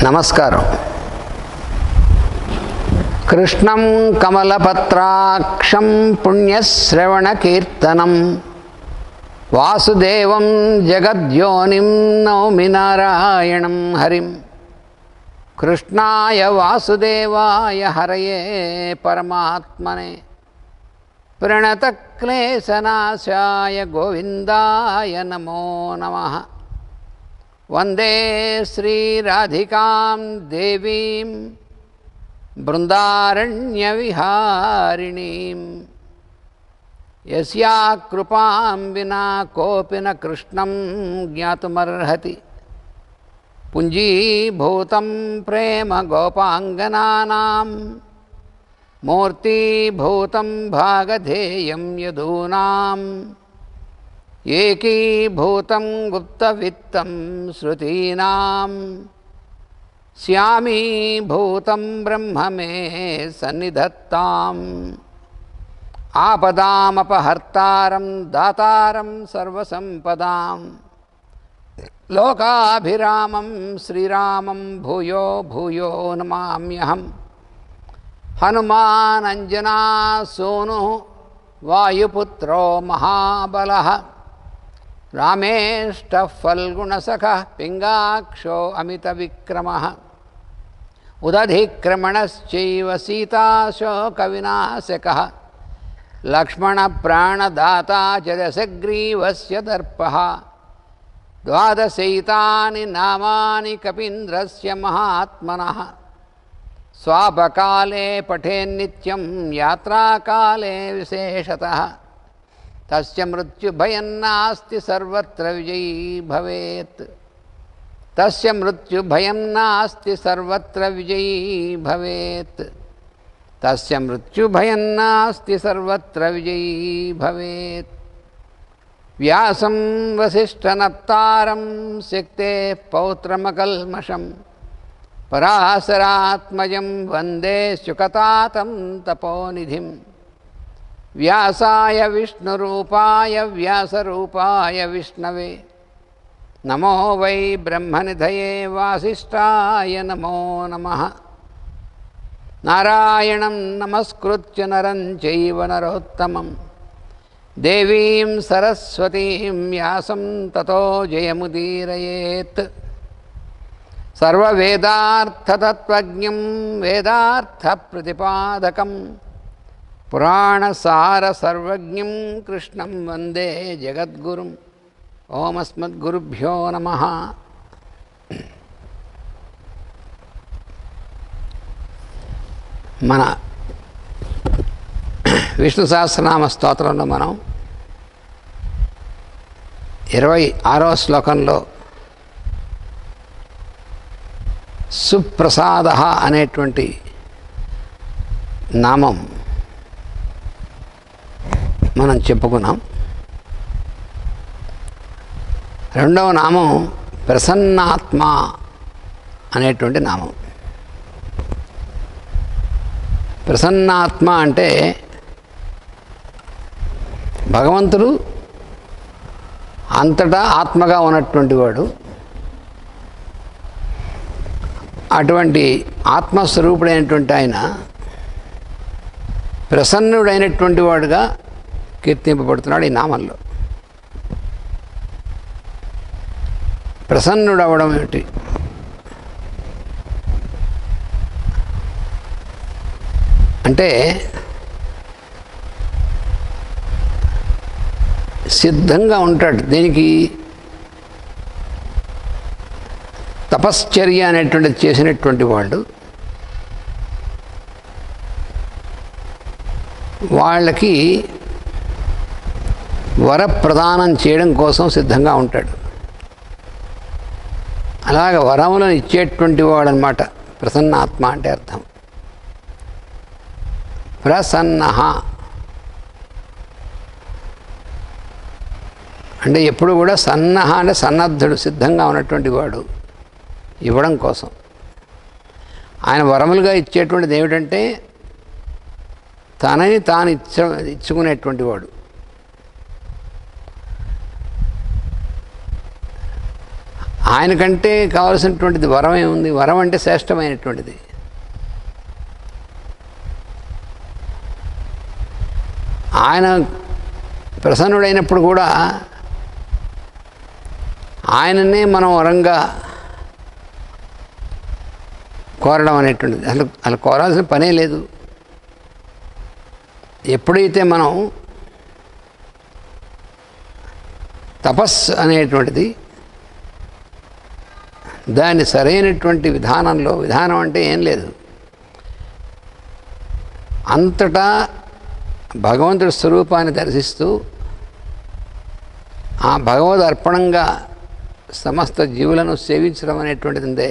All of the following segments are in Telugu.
నమస్కారం. కృష్ణం కమలపత్రాక్షం పుణ్యశ్రవణకీర్తనం వాసుదేవం జగద్యోనిం నౌమి నారాయణం హరిం. కృష్ణాయ వాసుదేవాయ హరయే పరమాత్మనే ప్రణతక్లేశనాశాయ గోవిందాయ నమో నమః. వందే శ్రీరాధికాం దేవీం బృందారణ్యవిహారిణీం యస్యా కృపాం వినా కోపి న కృష్ణం జ్ఞాతుమర్హతి. పుంజీభూతం ప్రేమ గోపాంగనానాం మూర్తీభూతం భాగధేయం యదూనాం ఏకీభూతం గుప్తవిత్తం శృతీనాం శ్యామీభూతం బ్రహ్మ మే సన్నిధత్తాం. ఆపదామపహర్తారం దాతారం సర్వసంపదాం లోకాభిరామం శ్రీరామం భూయో భూయో నమామ్యహం. హనుమానంజనా సూను వాయుపుత్రో మహాబలః రామేష్టః ఫల్గుణసఖः పింగాక్షో అమితవిక్రమः. ఉదధిక్రమణశ్చైవ సీతాశోకవినాశకः లక్ష్మణప్రాణదాతా చ దశగ్రీవస్య దర్పः. ద్వాదశైతాని నామాని కపీంద్రస్య మహాత్మనः. స్వాపకాలే పఠేన్నిత్యం యాత్రాకాలే విశేషతః. తస్య మృత్యుభయం నాస్తి సర్వత్ర విజయీ భవేత్. తస్య మృత్యుభయం నాస్తి సర్వత్ర విజయీ భవేత్. తస్య మృత్యుభయం నాస్తి సర్వత్ర విజయీ భవేత్. వ్యాసం వసిష్ఠనప్తారం శక్తేః పౌత్రమకల్మషం పరాశరాత్మజం వందే శుకతాతం తపోనిధిం. వ్యాసాయ విష్ణురూపాయ వ్యాసరూపాయ విష్ణవే నమో వై బ్రహ్మనిధయే వాసిష్ఠాయ నమో నమః. నారాయణం నమస్కృత్య నరం చైవ నరోత్తమం దేవీం సరస్వతీం వ్యాసం తతో జయముదీరయేత్. సర్వవేదార్థతత్వజ్ఞం వేదార్థప్రతిపాదకం పురాణసారసర్వజ్ఞం కృష్ణం వందే జగద్గురుం. ఓమస్మద్గురుభ్యో నమః. మన విష్ణు సహస్రనామ స్తోత్రంలో మనం 26వ శ్లోకంలో సుప్రసాద అనేటువంటి నామం మనం చెప్పుకున్నాం. రెండవ నామం ప్రసన్నాత్మ అనేటువంటి నామం. ప్రసన్నాత్మ అంటే భగవంతుడు అంతటా ఆత్మగా ఉన్నటువంటి వాడు. అటువంటి ఆత్మస్వరూపుడైనటువంటి ఆయన ప్రసన్నుడైనటువంటి వాడుగా కీర్తింపబడుతున్నాడు ఈ నామంలో. ప్రసన్నుడు అవ్వడం ఏమిటి అంటే సిద్ధంగా ఉంటాడు. దీనికి తపశ్చర్య అనేటువంటిది చేసినటువంటి వాళ్ళు వాళ్ళకి వరప్రదానం చేయడం కోసం సిద్ధంగా ఉంటాడు. అలాగ వరములను ఇచ్చేటువంటి వాడు అన్నమాట ప్రసన్నాత్మ అంటే అర్థం. ప్రసన్న అంటే ఎప్పుడు కూడా సన్నహ అంటే సన్నద్ధుడు, సిద్ధంగా ఉన్నటువంటి వాడు ఇవ్వడం కోసం. ఆయన వరములుగా ఇచ్చేటువంటిది ఏమిటంటే తనని తాను ఇచ్చుకునేటువంటి వాడు. ఆయనకంటే కావలసినటువంటిది వరం ఏముంది? వరం అంటే శ్రేష్టమైనటువంటిది. ఆయన ప్రసన్నుడైనప్పుడు కూడా ఆయననే మనం వరంగా కోరడం అనేటువంటిది అసలు కోరాల్సిన పనే లేదు. ఎప్పుడైతే మనం తపస్సు అనేటువంటిది దాన్ని సరైనటువంటి విధానం అంటే ఏం లేదు, అంతటా భగవంతుడి స్వరూపాన్ని దర్శిస్తూ ఆ భగవద్ అర్పణంగా సమస్త జీవులను సేవించడం అనేటువంటిది ఉందే,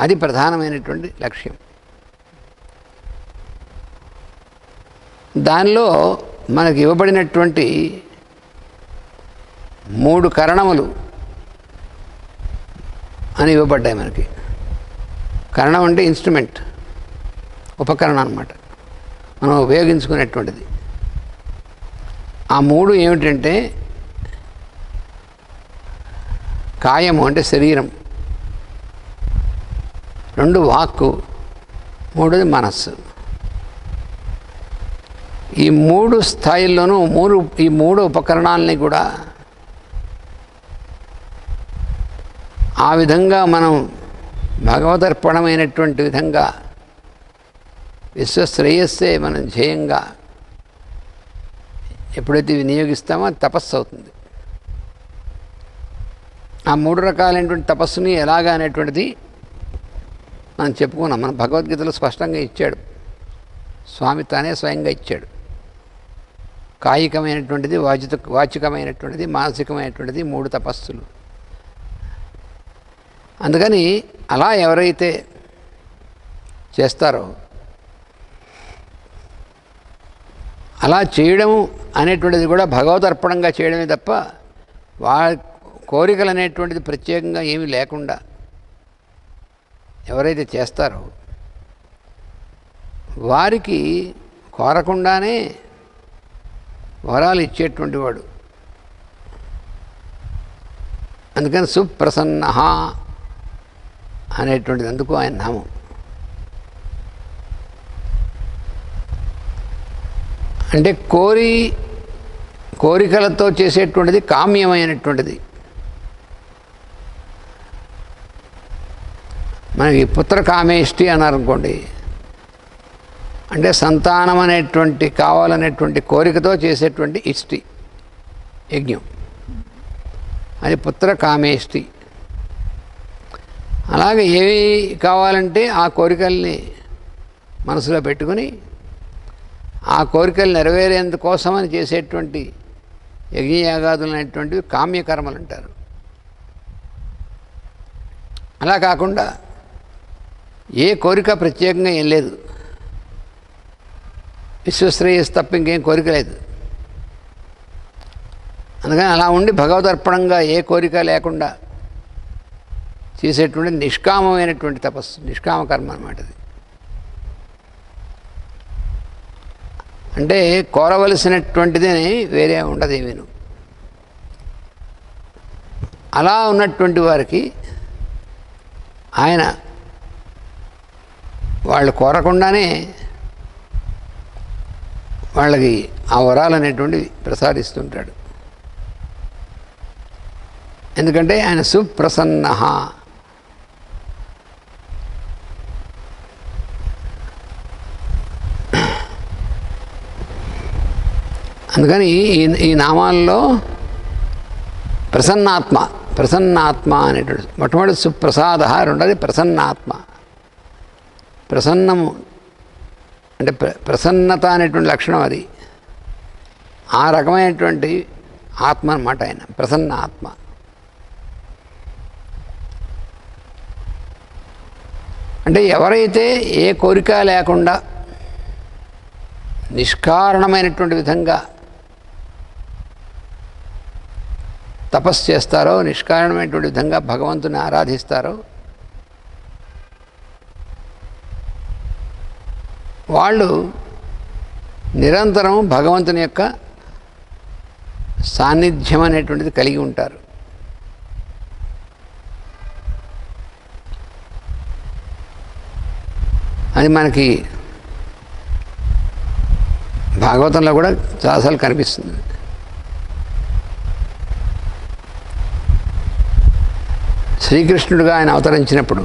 అది ప్రధానమైనటువంటి లక్ష్యం. దానిలో మనకి ఇవ్వబడినటువంటి 3 కరణములు అని ఇవ్వబడ్డాయి మనకి. కరణం అంటే ఇన్స్ట్రుమెంట్, ఉపకరణం అన్నమాట, మనం ఉపయోగించుకునేటువంటిది. ఆ 3 ఏమిటంటే కాయము అంటే శరీరం, 2 వాక్కు, 3 మనస్సు. ఈ 3 స్థాయిల్లోనూ ఈ 3 ఉపకరణాలని కూడా ఆ విధంగా మనం భగవదర్పణమైనటువంటి విధంగా విశ్వశ్రేయస్సే మనం ధ్యేయంగా ఎప్పుడైతే వినియోగిస్తామో అది తపస్సు అవుతుంది. ఆ 3 రకాలైనటువంటి తపస్సుని ఎలాగా అనేటువంటిది మనం చెప్పుకున్నాం. మన భగవద్గీతలో స్పష్టంగా ఇచ్చాడు, స్వామి తానే స్వయంగా ఇచ్చాడు. కాయికమైనటువంటిది, వాచికమైనటువంటిది, మానసికమైనటువంటిది 3 తపస్సులు. అందుకని అలా ఎవరైతే చేస్తారో అలా చేయడం అనేటువంటిది కూడా భగవదర్పణంగా చేయడమే తప్ప కోరికలు అనేటువంటిది ప్రత్యేకంగా ఏమీ లేకుండా ఎవరైతే చేస్తారో వారికి కోరకుండానే వరాలు ఇచ్చేటువంటి వాడు. అందుకని సుప్రసన్న అనేటువంటిది అందుకు ఆయన నామం. అంటే కోరికలతో చేసేటువంటిది కామ్యమైనటువంటిది. మనకి పుత్ర కామేష్టి అన్నారనుకోండి, అంటే సంతానం అనేటువంటి కావాలనేటువంటి కోరికతో చేసేటువంటి ఇష్టి యజ్ఞం, అది పుత్ర కామేష్టి. అలాగే ఏవి కావాలంటే ఆ కోరికల్ని మనసులో పెట్టుకుని ఆ కోరికలు నెరవేరేందుకోసమని చేసేటువంటి యజ్ఞయాగాదులు అనేటువంటివి కామ్యకర్మలు అంటారు. అలా కాకుండా ఏ కోరిక ప్రత్యేకంగా ఏం లేదు, విశ్వశ్రేయస్సు తప్ప ఇంకేం కోరిక లేదు. అందుకని అలా ఉండి భగవదర్పణంగా ఏ కోరిక లేకుండా చేసేటువంటి నిష్కామమైనటువంటి తపస్సు, నిష్కామ కర్మ అన్నమాట అది. అంటే కోరవలసినటువంటిది వేరే ఉండదు ఏమీను. అలా ఉన్నటువంటి వారికి ఆయన వాళ్ళు కోరకుండానే వాళ్ళకి ఆ వరాలు అనేటువంటివి ప్రసాదిస్తుంటాడు. ఎందుకంటే ఆయన సుప్రసన్న. అందుకని ఈ నామాల్లో ప్రసన్నాత్మ అనేటువంటి మొట్టమొదటి సుప్రసాద, రెండోది ప్రసన్నాత్మ. ప్రసన్నము అంటే ప్రసన్నత అనేటువంటి లక్షణం అది. ఆ రకమైనటువంటి ఆత్మ అన్నమాట ఆయన, ప్రసన్న ఆత్మ. అంటే ఎవరైతే ఏ కోరిక లేకుండా నిష్కారణమైనటువంటి విధంగా తపస్సు చేస్తారో, నిష్కారణమైనటువంటి విధంగా భగవంతుని ఆరాధిస్తారో వాళ్ళు నిరంతరం భగవంతుని యొక్క సాన్నిధ్యం అనేటువంటిది కలిగి ఉంటారు. అది మనకి భాగవతంలో కూడా చాలాసార్లు కనిపిస్తుంది. శ్రీకృష్ణుడిగా ఆయన అవతరించినప్పుడు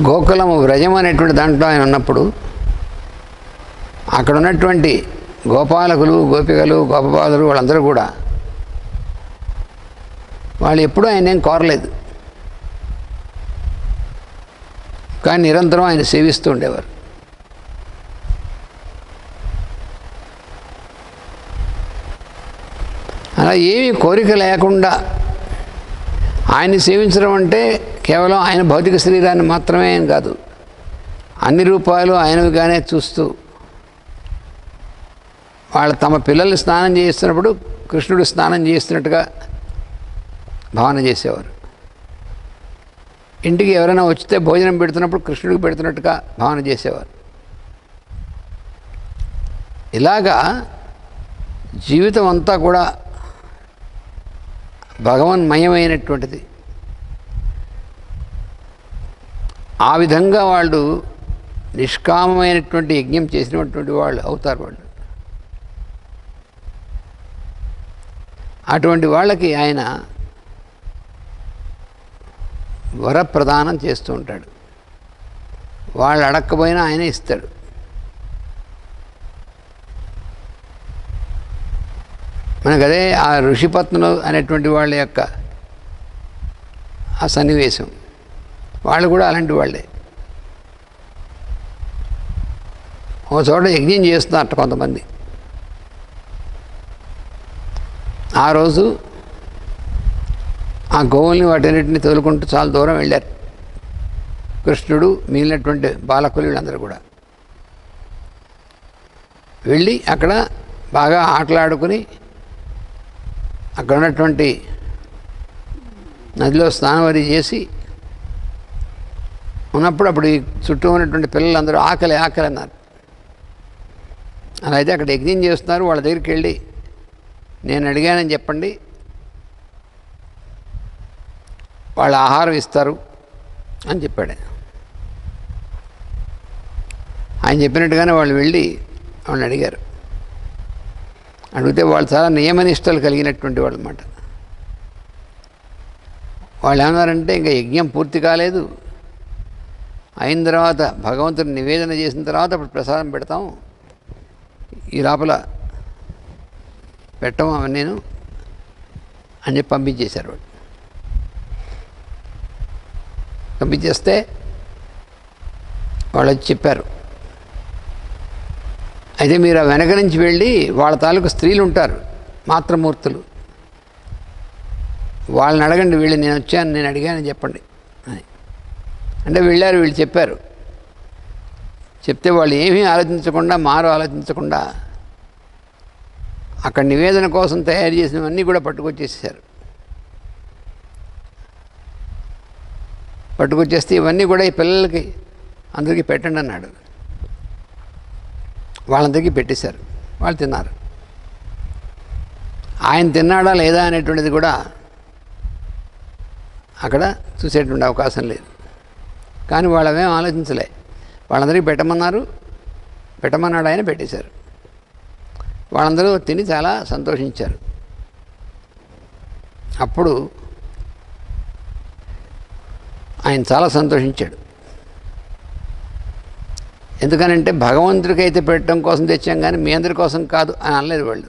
గోకులము వ్రజం అనేటువంటి దాంట్లో ఆయన ఉన్నప్పుడు అక్కడ ఉన్నటువంటి గోపాలకులు, గోపికలు, గోపబాలురు వాళ్ళందరూ కూడా వాళ్ళు ఎప్పుడూ ఆయన ఏం కోరలేదు, కానీ నిరంతరం ఆయన సేవిస్తూ ఉండేవారు. అలా ఏమీ కోరిక లేకుండా ఆయన్ని సేవించడం అంటే కేవలం ఆయన భౌతిక శరీరాన్ని మాత్రమే ఏం కాదు, అన్ని రూపాలు ఆయనవిగానే చూస్తూ వాళ్ళు తమ పిల్లల్ని స్నానం చేస్తున్నప్పుడు కృష్ణుడు స్నానం చేస్తున్నట్టుగా భావన చేసేవారు. ఇంటికి ఎవరైనా వచ్చితే భోజనం పెడుతున్నప్పుడు కృష్ణుడికి పెడుతున్నట్టుగా భావన చేసేవారు. ఇలాగా జీవితం అంతా కూడా భగవన్మయమైనటువంటిది. ఆ విధంగా వాళ్ళు నిష్కామమైనటువంటి యజ్ఞం చేసినటువంటి వాళ్ళు అవుతారు. వాళ్ళు అటువంటి వాళ్ళకి ఆయన వరప్రదానం చేస్తూ ఉంటాడు. వాళ్ళు అడక్కపోయినా ఆయనే ఇస్తాడు. మనకు అదే ఆ ఋషిపత్నులు అనేటువంటి వాళ్ళ యొక్క ఆ సన్నివేశం. వాళ్ళు కూడా అలాంటి వాళ్ళే. ఓ చోట యజ్ఞం చేస్తున్నట్టు కొంతమంది. ఆ రోజు ఆ గోవుల్ని వాటన్నిటిని తోలుకుంటూ చాలా దూరం వెళ్ళారు కృష్ణుడు, మిగిలినటువంటి బాలకులు వీళ్ళందరూ కూడా. వెళ్ళి అక్కడ బాగా ఆటలాడుకుని అక్కడ ఉన్నటువంటి నదిలో స్నానం అది చేసి ఉన్నప్పుడు అప్పుడు ఈ చుట్టూ ఉన్నటువంటి పిల్లలందరూ ఆకలి ఆకలి అన్నారు. అలా అయితే అక్కడ యజ్ఞం చేస్తున్నారు. వాళ్ళ దగ్గరికి వెళ్ళి నేను అడిగానని చెప్పండి, వాళ్ళ ఆహారం ఇస్తారు అని చెప్పాడు. ఆయన చెప్పినట్టుగానే వాళ్ళు వెళ్ళి వాళ్ళని అడిగారు. అడిగితే వాళ్ళు చాలా నియమనిష్టలు కలిగినటువంటి వాళ్ళు అన్నమాట. వాళ్ళు ఏమన్నారంటే ఇంకా యజ్ఞం పూర్తి కాలేదు, అయిన తర్వాత భగవంతుని నివేదన చేసిన తర్వాత అప్పుడు ప్రసాదం పెడతాం, ఈ లోపల పెట్టము నేను అని చెప్పి పంపించేశారు. వాళ్ళు పంపించేస్తే వాళ్ళు వచ్చి చెప్పారు, అయితే మీరు ఆ వెనక నుంచి వెళ్ళి వాళ్ళ తాలూకు స్త్రీలు ఉంటారు, మాతృమూర్తులు, వాళ్ళని అడగండి, వీళ్ళు నేను వచ్చాను నేను అడిగానని చెప్పండి అని. అంటే వెళ్ళారు. వీళ్ళు చెప్పారు. చెప్తే వాళ్ళు ఏమీ ఆలోచించకుండా, మారు ఆలోచించకుండా అక్కడ నివేదన కోసం తయారు చేసినవన్నీ కూడా పట్టుకొచ్చేసారు. పట్టుకొచ్చేస్తే ఇవన్నీ కూడా ఈ పిల్లలకి అందరికీ పెట్టండి అన్నాడు. వాళ్ళందరికీ పెట్టేశారు. వాళ్ళు తిన్నారు. ఆయన తిన్నాడా లేదా అనేటువంటిది కూడా అక్కడ చూసేటువంటి అవకాశం లేదు. కానీ వాళ్ళవేం ఆలోచించలే. వాళ్ళందరికీ పెట్టమన్నారు, పెట్టమన్నాడు ఆయన, పెట్టేశారు. వాళ్ళందరూ తిని చాలా సంతోషించారు. అప్పుడు ఆయన చాలా సంతోషించాడు. ఎందుకనంటే భగవంతుడికి అయితే పెట్టడం కోసం తెచ్చాం కానీ మీ అందరి కోసం కాదు అని అనలేదు వాళ్ళు.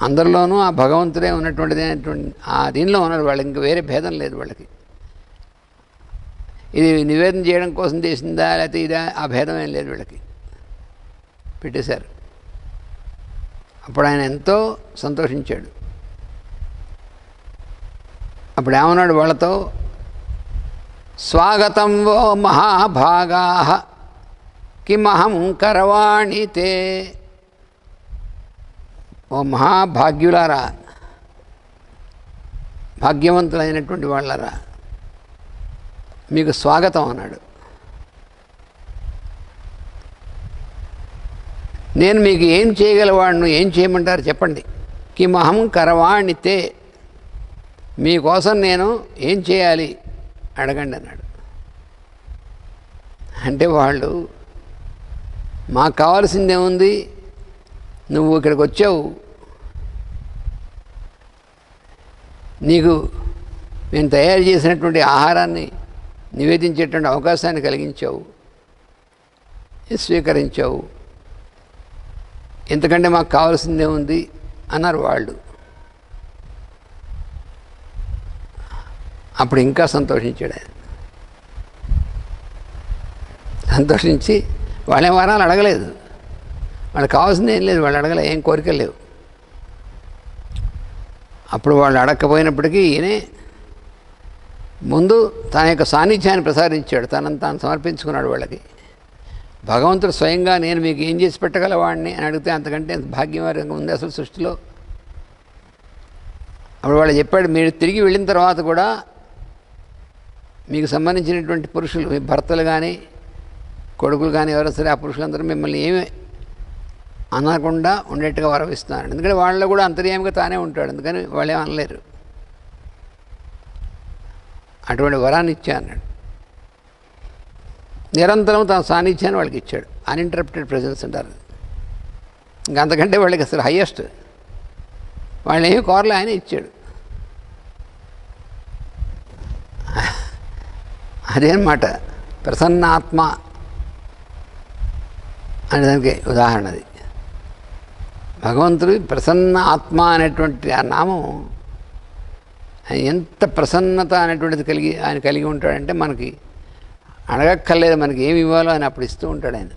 అందరిలోనూ ఆ భగవంతుడే ఉన్నటువంటిది అనేటువంటి ఆ దీనిలో ఉన్నారు వాళ్ళు. ఇంక వేరే భేదం లేదు వాళ్ళకి. ఇది నివేదన చేయడం కోసం చేసిందా లేకపోతే ఇదా, ఆ భేదం ఏం లేదు వీళ్ళకి. పెట్టేశారు. అప్పుడు ఆయన ఎంతో సంతోషించాడు. అప్పుడు ఏమన్నాడు వాళ్ళతో, స్వాగతం వో మహాభాగా కిమహం కరవాణి తే. ఓ మహాభాగ్యులారా, భాగ్యవంతులైనటువంటి వాళ్ళరా, మీకు స్వాగతం అన్నాడు. నేను మీకు ఏం చేయగలవాడును, ఏం చేయమంటారు చెప్పండి. కిమహం కరవాణి తే. మీకోసం నేను ఏం చేయాలి అడగండి అన్నాడు. అంటే వాళ్ళు మాకు కావాల్సిందేముంది, నువ్వు ఇక్కడికి వచ్చావు, నీకు మేము తయారు చేసినటువంటి ఆహారాన్ని నివేదించేటువంటి అవకాశాన్ని కలిగించావు, స్వీకరించావు, ఎంతకంటే మాకు కావాల్సిందే ఉంది అన్నారు వాళ్ళు. అప్పుడు ఇంకా సంతోషించాడు ఆయన. సంతోషించి వాళ్ళేం వరాలు అడగలేదు, వాళ్ళకి కావాల్సింది ఏం లేదు, వాళ్ళు అడగలే, ఏం కోరికలు లేవు. అప్పుడు వాళ్ళు అడగకపోయినప్పటికీ ఈయనే ముందు తన యొక్క సాన్నిధ్యాన్ని ప్రసాదించాడు, తనను తాను సమర్పించుకున్నాడు వాళ్ళకి. భగవంతుడు స్వయంగా నేను మీకు ఏం చేసి పెట్టగలవాడిని అని అడిగితే అంతకంటే భాగ్యవారంగా ఉంది అసలు సృష్టిలో. అప్పుడు వాళ్ళు చెప్పాడు, మీరు తిరిగి వెళ్ళిన తర్వాత కూడా మీకు సంబంధించినటువంటి పురుషులు, మీ భర్తలు కానీ కొడుకులు కానీ ఎవరైనా సరే, ఆ పురుషులందరూ మిమ్మల్ని ఏమీ అనకుండా ఉండేట్టుగా వరవిస్తున్నారు. ఎందుకంటే వాళ్ళలో కూడా అంతర్యామిగా తానే ఉంటాడు, అందుకని వాళ్ళేం అనలేరు. అటువంటి వరాన్ని ఇచ్చా అన్నాడు. నిరంతరం తన సాన్నిధ్యాన్ని వాళ్ళకి ఇచ్చాడు. అన్ఇంటరప్టెడ్ ప్రెజెన్స్ అంటారు. ఇంకా అంతకంటే వాళ్ళకి అసలు హయ్యెస్ట్. వాళ్ళు ఏమి కోరలే, ఆయన ఇచ్చాడు. అదేనమాట ప్రసన్నాత్మ అనే దానికి ఉదాహరణ అది. భగవంతుడు ప్రసన్న ఆత్మ అనేటువంటి ఆ నామం ఎంత ప్రసన్నత అనేటువంటిది ఆయన కలిగి ఉంటాడంటే మనకి అడగక్కర్లేదు, మనకి ఏమి ఇవ్వాలో ఆయన అప్పుడు ఇస్తూ ఉంటాడు ఆయన.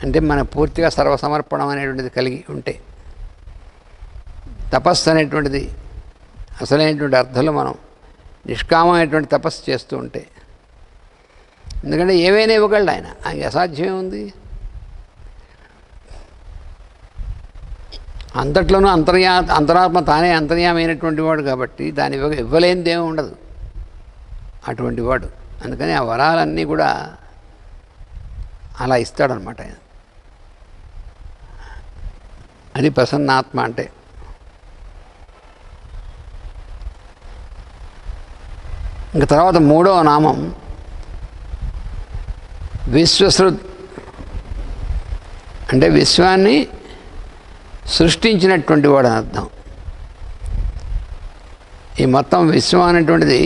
అంటే మన పూర్తిగా సర్వసమర్పణం అనేటువంటిది కలిగి ఉంటే, తపస్సు అనేటువంటిది అసలైనటువంటి అర్థంలో మనం నిష్కామమైనటువంటి తపస్సు చేస్తూ ఉంటే, ఎందుకంటే ఏవైనా ఇవ్వగలడు ఆయన, ఆయనకి అసాధ్యమే ఉంది. అంతట్లోనూ అంతరాత్మ తానే అంతర్యామైనటువంటి వాడు కాబట్టి దాని ఇవ్వలేనిదేమీ ఉండదు అటువంటి వాడు. అందుకని ఆ వరాలన్నీ కూడా అలా ఇస్తాడనమాట ఆయన. అది ప్రసన్నాత్మ అంటే. ఇంక తర్వాత మూడవ నామం విశ్వశ్రుత్. అంటే విశ్వాన్ని సృష్టించినటువంటి వాడు అని అర్థం. ఈ మొత్తం విశ్వం అనేటువంటిది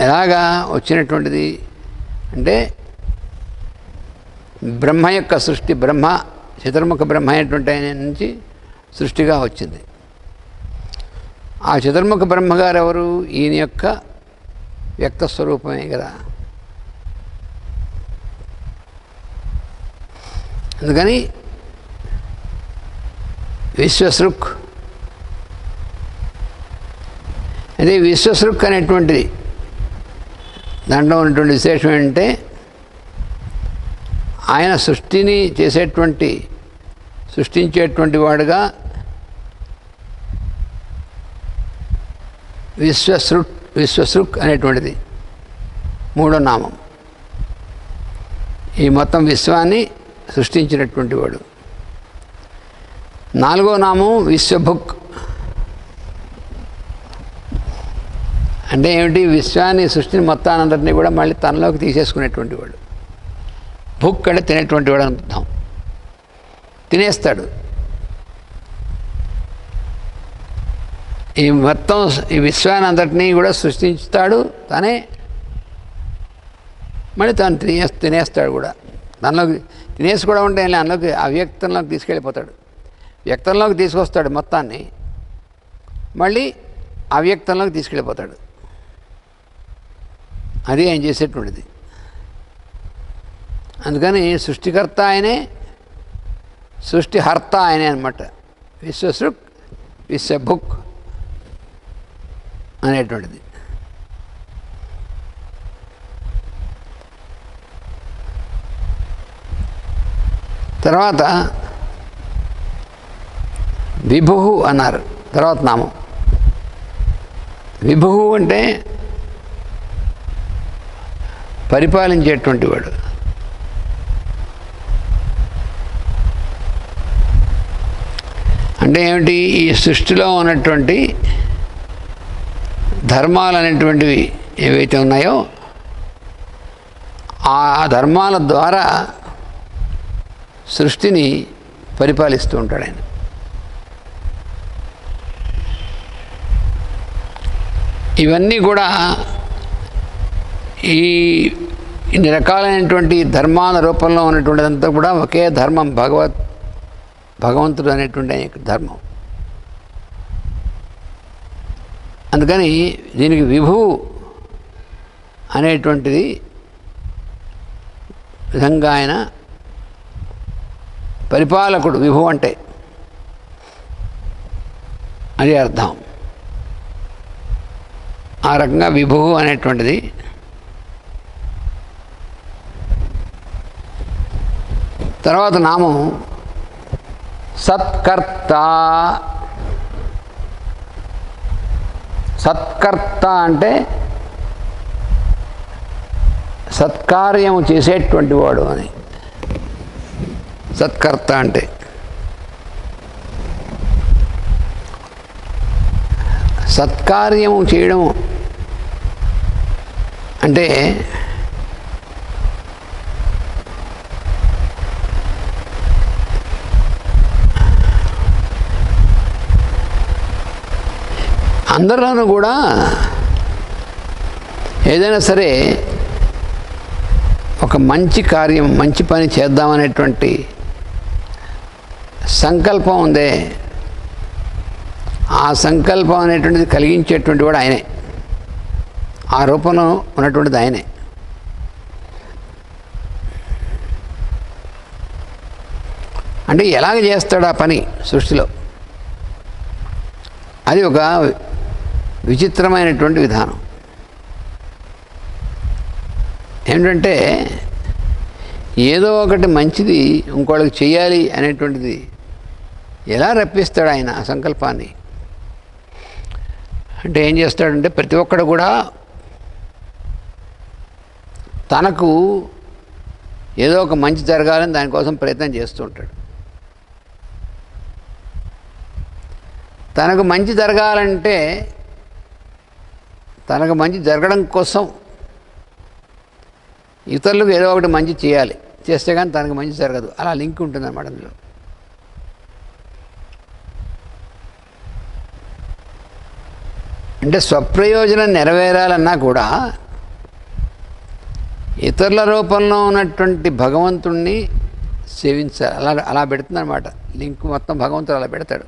ఎలాగా వచ్చినటువంటిది అంటే బ్రహ్మ యొక్క సృష్టి, బ్రహ్మ చతుర్ముఖ బ్రహ్మ అయినటువంటి ఆయన నుంచి సృష్టిగా వచ్చింది. ఆ చతుర్ముఖ బ్రహ్మగారు ఎవరు? ఈయన యొక్క వ్యక్త స్వరూపమే కదా. అందుకని విశ్వసృక్. అదే విశ్వసృక్ అనేటువంటిది దాంట్లో ఉన్నటువంటి విశేషం ఏంటంటే ఆయన సృష్టించేటువంటి వాడుగా విశ్వసృక్ అనేటువంటిది మూడో నామం. ఈ మొత్తం విశ్వాన్ని సృష్టించినటువంటి వాడు. నాలుగో నామం విశ్వభుక్. అంటే ఏమిటి? విశ్వాన్ని సృష్టిని మొత్తానంతటినీ కూడా మళ్ళీ తనలోకి తీసేసుకునేటువంటి వాడు. భుక్ అంటే తినేటువంటి వాడు అని అర్థం. తినేస్తాడు. ఈ మొత్తం ఈ విశ్వాన్ని అంతటినీ కూడా సృష్టిస్తాడు తానే, మళ్ళీ తాను తినేస్తాడు కూడా. దానిలోకి తినేసి కూడా ఉంటే అందులోకి అవ్యక్తంలోకి తీసుకెళ్ళిపోతాడు. వ్యక్తంలోకి తీసుకొస్తాడు మొత్తాన్ని, మళ్ళీ అవ్యక్తంలోకి తీసుకెళ్ళిపోతాడు. అది ఆయన చేసేటువంటిది. అందుకని సృష్టికర్త ఆయనే, సృష్టిహర్త ఆయనే అనమాట. విశ్వసృక్ విశ్వభుక్ అనేటువంటిది. తర్వాత విభు అన్నారు తర్వాత నామం. విభు అంటే పరిపాలించేటువంటి వాడు. అంటే ఏమిటి? ఈ సృష్టిలో ఉన్నటువంటి ధర్మాలు అనేటువంటివి ఏవైతే ఉన్నాయో ఆ ధర్మాల ద్వారా సృష్టిని పరిపాలిస్తూ ఉంటాడు ఆయన. ఇవన్నీ కూడా ఇన్ని రకాలైనటువంటి ధర్మాల రూపంలో ఉన్నటువంటిదంతా కూడా ఒకే ధర్మం, భగవంతుడు అనేటువంటి ధర్మం. అందుకని దీనికి విభువు అనేటువంటిది విధంగా ఆయన పరిపాలకుడు. విభువు అంటే అది అర్థం. ఆ రకంగా విభువు అనేటువంటిది తర్వాత నామం సత్కర్త. సత్కర్త అంటే సత్కార్యము చేసేటువంటి వాడు అని. సత్కర్త అంటే సత్కార్యము చేయడము అంటే అందరిలోనూ కూడా ఏదైనా సరే ఒక మంచి కార్యం, మంచి పని చేద్దామనేటువంటి సంకల్పం ఉందే, ఆ సంకల్పం అనేటువంటిది కలిగించేటువంటి వాడు ఆయనే. ఆ రూపంలో ఉన్నటువంటిది ఆయనే. అంటే ఎలాగ చేస్తాడు ఆ పని సృష్టిలో, అది ఒక విచిత్రమైనటువంటి విధానం. ఏమిటంటే ఏదో ఒకటి మంచిది ఇంకోళ్ళకి చేయాలి అనేటువంటిది ఎలా రప్పిస్తాడు ఆయన ఆ సంకల్పాన్ని. అంటే ఏం చేస్తాడంటే ప్రతి ఒక్కడు కూడా తనకు ఏదో ఒక మంచి జరగాలని దానికోసం ప్రయత్నం చేస్తూ ఉంటాడు. తనకు మంచి జరగాలంటే తనకు మంచి జరగడం కోసం ఇతరులకు ఏదో ఒకటి మంచి చేయాలి, చేస్తే కానీ తనకు మంచి జరగదు. అలా లింక్ ఉంటుంది అన్నమాట అందులో. అంటే స్వప్రయోజనం నెరవేరాలన్నా కూడా ఇతరుల రూపంలో ఉన్నటువంటి భగవంతుణ్ణి సేవించాలి. అలా పెడుతుందన్నమాట లింక్ మొత్తం. భగవంతుడు అలా పెడతాడు.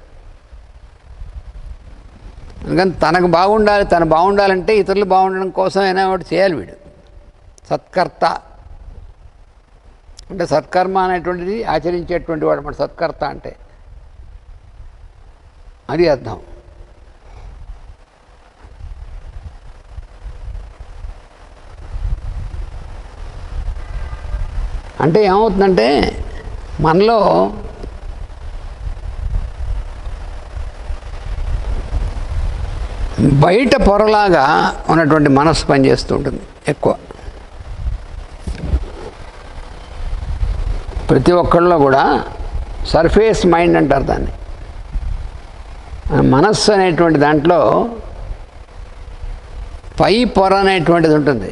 అందుకని తనకు బాగుండాలి, తను బాగుండాలంటే ఇతరులు బాగుండడం కోసం అయినా ఒకటి చేయాలి వీడు. సత్కర్త అంటే సత్కర్మ అనేటువంటిది ఆచరించేటువంటి వాడు అన్నమాట సత్కర్త అంటే. అది అర్థం. అంటే ఏమవుతుందంటే మనలో బయట పొరలాగా ఉన్నటువంటి మనస్సు పనిచేస్తూ ఉంటుంది ఎక్కువ. ప్రతి ఒక్కళ్ళలో కూడా సర్ఫేస్ మైండ్ అంటారు దాన్ని. మనస్సు అనేటువంటి దాంట్లో పై పొర అనేటువంటిది ఉంటుంది.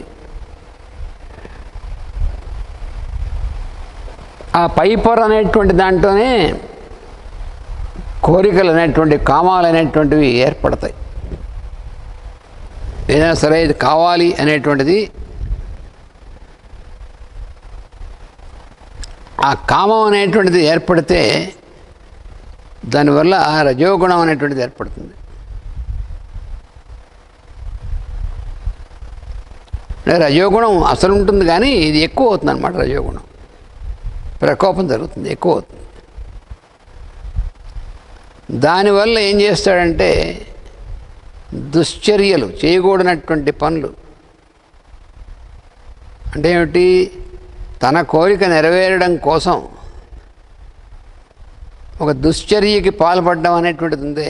ఆ పై పొర అనేటువంటి దాంట్లోనే కోరికలు అనేటువంటి, కామాలు అనేటువంటివి ఏర్పడతాయి. ఏదైనా సరే ఇది కావాలి అనేటువంటిది, ఆ కామం అనేటువంటిది ఏర్పడితే దానివల్ల రజోగుణం అనేటువంటిది ఏర్పడుతుంది. రజోగుణం అసలు ఉంటుంది కానీ ఇది ఎక్కువ అవుతుంది అన్నమాట. రజోగుణం ప్రకోపం జరుగుతుంది, ఎక్కువ అవుతుంది. దానివల్ల ఏం చేస్తాడంటే దుశ్చర్యలు, చేయకూడనటువంటి పనులు. అంటే ఏమిటి? తన కోరిక నెరవేరడం కోసం ఒక దుశ్చర్యకి పాల్పడడం అనేటువంటిది ఉంది.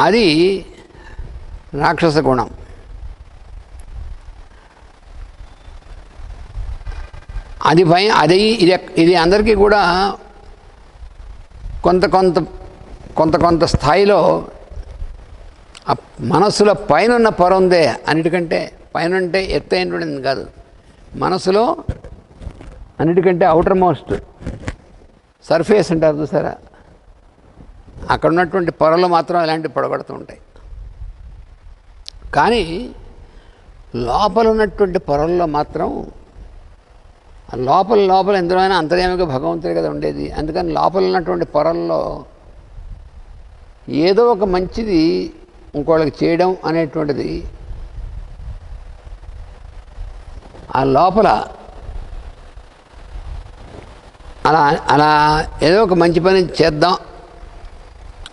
అది రాక్షస గుణం. ఇది అందరికీ కూడా కొంత కొంత కొంత కొంత స్థాయిలో ఆ మనస్సులో పైన ఉన్న పొర ఉందే, అన్నిటికంటే పైన అంటే ఎత్తైనటువంటిది కాదు, మనసులో అన్నిటికంటే అవుటర్ మోస్ట్ సర్ఫేస్ అంటారు చూసారా, అక్కడ ఉన్నటువంటి పొరలు మాత్రం ఇలాంటివి పొడబడుతూ ఉంటాయి. కానీ లోపల ఉన్నటువంటి పొరల్లో మాత్రం లోపల లోపల ఎందులోనైనా అంతర్యామిగా భగవంతుడే కదా ఉండేది. అందుకని లోపల ఉన్నటువంటి పొరల్లో ఏదో ఒక మంచిది ఇంకోళ్ళకి చేయడం అనేటువంటిది ఆ లోపల అలా అలా ఏదో ఒక మంచి పని చేద్దాం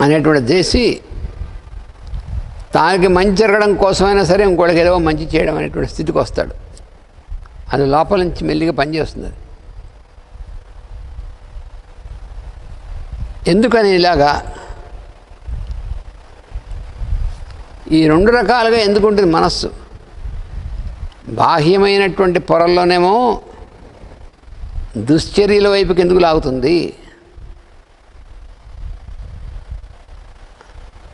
అనేటువంటిది చేసి తానికి మంచి జరగడం కోసమైనా సరే ఇంకోళ్ళకి ఏదో మంచి చేయడం అనేటువంటి స్థితికి వస్తాడు. అది లోపల నుంచి మెల్లిగా పనిచేస్తుంది. ఎందుకని ఇలాగా ఈ రెండు రకాలుగా ఎందుకుంటుంది మనస్సు? బాహ్యమైనటువంటి పొరల్లోనేమో దుశ్చర్యల వైపుకి ఎందుకు లాగుతుంది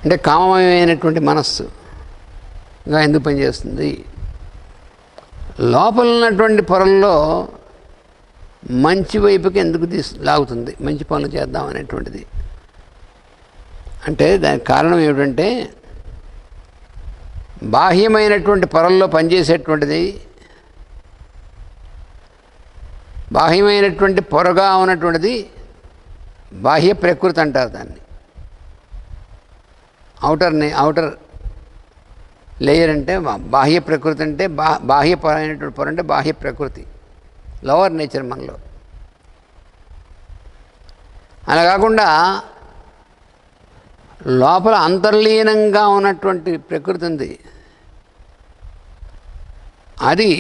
అంటే కామమయమైనటువంటి మనస్సుగా ఎందుకు పనిచేస్తుంది? లోపల ఉన్నటువంటి పొరల్లో మంచి వైపుకి ఎందుకు లాగుతుంది, మంచి పనులు చేద్దాం అనేటువంటిది? అంటే దానికి కారణం ఏమిటంటే బాహ్యమైనటువంటి పొరల్లో పనిచేసేటువంటిది, బాహ్యమైనటువంటి పొరగా ఉన్నటువంటిది బాహ్య ప్రకృతి అంటారు దాన్ని. అవుటర్ లేయర్ అంటే బాహ్య ప్రకృతి, అంటే బాహ్యపరమైనటువంటి పొర అంటే బాహ్య ప్రకృతి, లోవర్ నేచర్ మనలో. అలా కాకుండా లోపల అంతర్లీనంగా ఉన్నటువంటి ప్రకృతి ఉంది, అది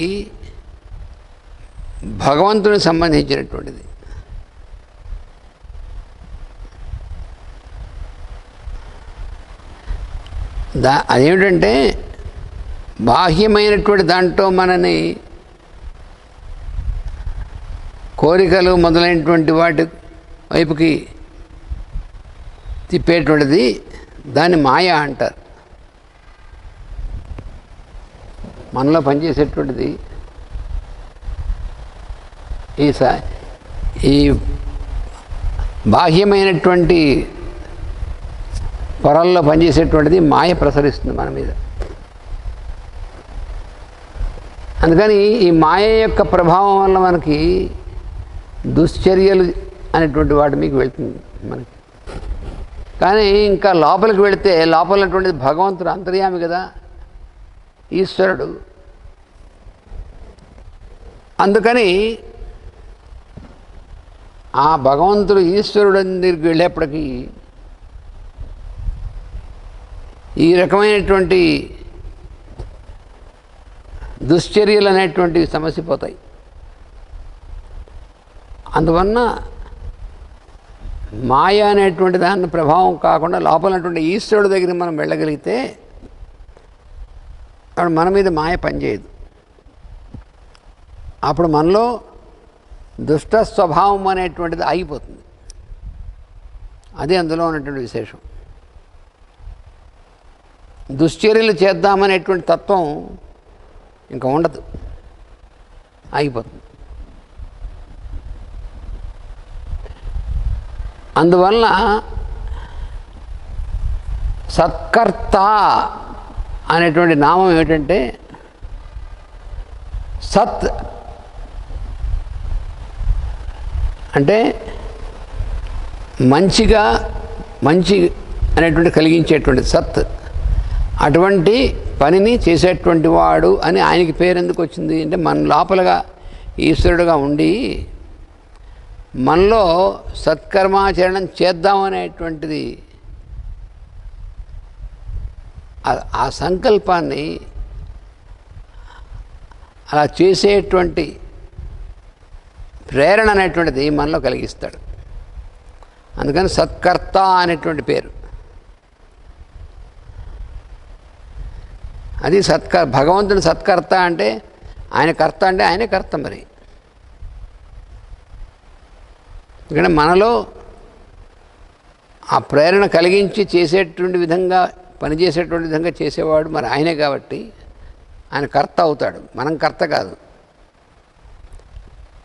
భగవంతునికి సంబంధించినటువంటిది. అదేమిటంటే బాహ్యమైనటువంటి దాంట్లో మనని కోరికలు మొదలైనటువంటి వాటి వైపుకి తిప్పేటువంటిది దాన్ని మాయ అంటారు. మనలో పనిచేసేటువంటిది ఈ బాహ్యమైనటువంటి పొరల్లో పనిచేసేటువంటిది మాయ ప్రసరిస్తుంది మన మీద. అందుకని ఈ మాయ యొక్క ప్రభావం వల్ల మనకి దుశ్చర్యలు అనేటువంటి వాటి మీకు వెళ్తుంది మనకి. కానీ ఇంకా లోపలికి వెళితే లోపల ఉన్నటువంటిది భగవంతుడు అంతర్యామి కదా, ఈశ్వరుడు. అందుకని ఆ భగవంతుడు ఈశ్వరుడు దగ్గరికి వెళ్ళేప్పటికీ ఈ రకమైనటువంటి దుశ్చర్యలు అనేటువంటివి సమసిపోతాయి. అందువలన మాయ అనేటువంటి దాని ప్రభావం కాకుండా లోపలటువంటి ఈశ్వరుడు దగ్గరికి మనం వెళ్ళగలిగితే అప్పుడు మన మీద మాయ పనిచేయదు. అప్పుడు మనలో దుష్ట స్వభావం అనేటువంటిది ఆగిపోతుంది. అది అందులో ఉన్నటువంటి విశేషం. దుశ్చర్యలు చేద్దామనేటువంటి తత్వం ఇంకా ఉండదు, ఆగిపోతుంది. అందువలన సత్కర్త అనేటువంటి నామం ఏమిటంటే సత్ అంటే మంచి అనేటువంటి కలిగించేటువంటి సత్, అటువంటి పనిని చేసేటువంటి వాడు అని ఆయనకి పేరు ఎందుకు వచ్చింది అంటే మన లోపలగా ఈశ్వరుడుగా ఉండి మనలో సత్కర్మాచరణం చేద్దామనేటువంటిది ఆ సంకల్పాన్ని అలా చేసేటువంటి ప్రేరణ అనేటువంటిది మనలో కలిగిస్తాడు. అందుకని సత్కర్త అనేటువంటి పేరు. అది భగవంతుని సత్కర్త అంటే ఆయన కర్త అంటే ఆయనే కర్త. మరి ఎందుకంటే మనలో ఆ ప్రేరణ కలిగించి చేసేటువంటి విధంగా పనిచేసేటువంటి విధంగా చేసేవాడు మరి ఆయనే కాబట్టి ఆయన కర్త అవుతాడు, మనం కర్త కాదు.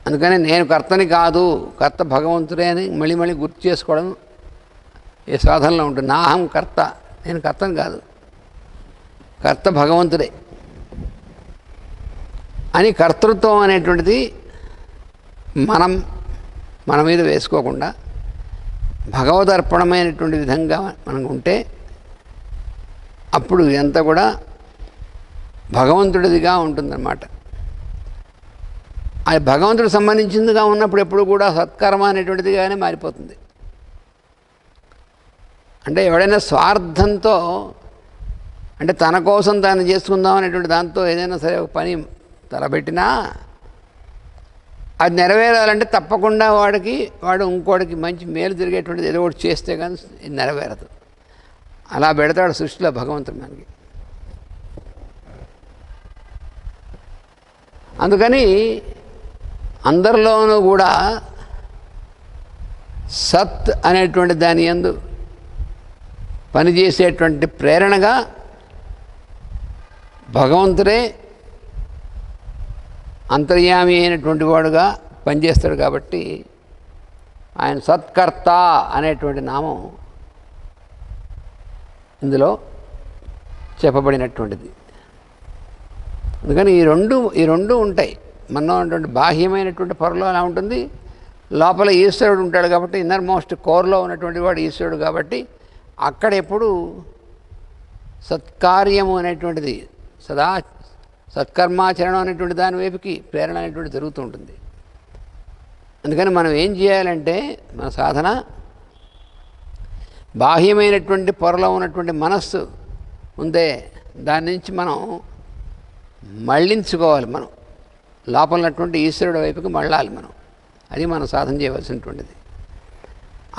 అందుకని నేను కర్తని కాదు, కర్త భగవంతుడే అని మళ్ళీ మళ్ళీ గుర్తు చేసుకోవడం ఏ సాధనలో ఉంటుంది. నా అహం కర్త, నేను కర్తని కాదు, కర్త భగవంతుడే అని కర్తృత్వం అనేటువంటిది మన మీద వేసుకోకుండా భగవదర్పణమైనటువంటి విధంగా మనం ఉంటే అప్పుడు ఇదంతా కూడా భగవంతుడిదిగా ఉంటుందన్నమాట. అది భగవంతుడికి సంబంధించిందిగా ఉన్నప్పుడు ఎప్పుడు కూడా సత్కర్మ అనేటువంటిదిగానే మారిపోతుంది. అంటే ఎవడైనా స్వార్థంతో, అంటే తన కోసం తాను చేసుకుందాం అనేటువంటి దాంతో ఏదైనా సరే ఒక పని తలబెట్టినా అది నెరవేరాలంటే తప్పకుండా వాడు ఇంకోటికి మంచి మేలు జరిగేటువంటిది ఏదో ఒకటి చేస్తే కానీ ఇది నెరవేరదు. అలా పెడతాడు సృష్టిలో భగవంతుడు మనకి. అందుకని అందరిలోనూ కూడా సత్ అనేటువంటి దాని యందు పనిచేసేటువంటి ప్రేరణగా భగవంతుడే అంతర్యామి అయినటువంటి వాడుగా పనిచేస్తాడు. కాబట్టి ఆయన సత్కర్త అనేటువంటి నామం ఇందులో చెప్పబడినటువంటిది. అందుకని ఈ రెండు ఉంటాయి. మనలో ఉన్నటువంటి బాహ్యమైనటువంటి పొరలో అలా ఉంటుంది, లోపల ఈశ్వరుడు ఉంటాడు. కాబట్టి ఇన్నర్ మోస్ట్ కోర్లో ఉన్నటువంటి వాడు ఈశ్వరుడు. కాబట్టి అక్కడ ఎప్పుడు సత్కార్యము అనేటువంటిది సదా సత్కర్మాచరణం అనేటువంటి దాని వైపుకి ప్రేరణ అనేటువంటి జరుగుతూ ఉంటుంది. అందుకని మనం ఏం చేయాలంటే మన సాధన బాహ్యమైనటువంటి పొరలో ఉన్నటువంటి మనస్సు ఉందే దాని నుంచి మనం మళ్ళించుకోవాలి. మనం లోపల ఉన్నటువంటి ఈశ్వరుడు వైపుకి మళ్ళాలి మనం. అది మనం సాధన చేయవలసినటువంటిది.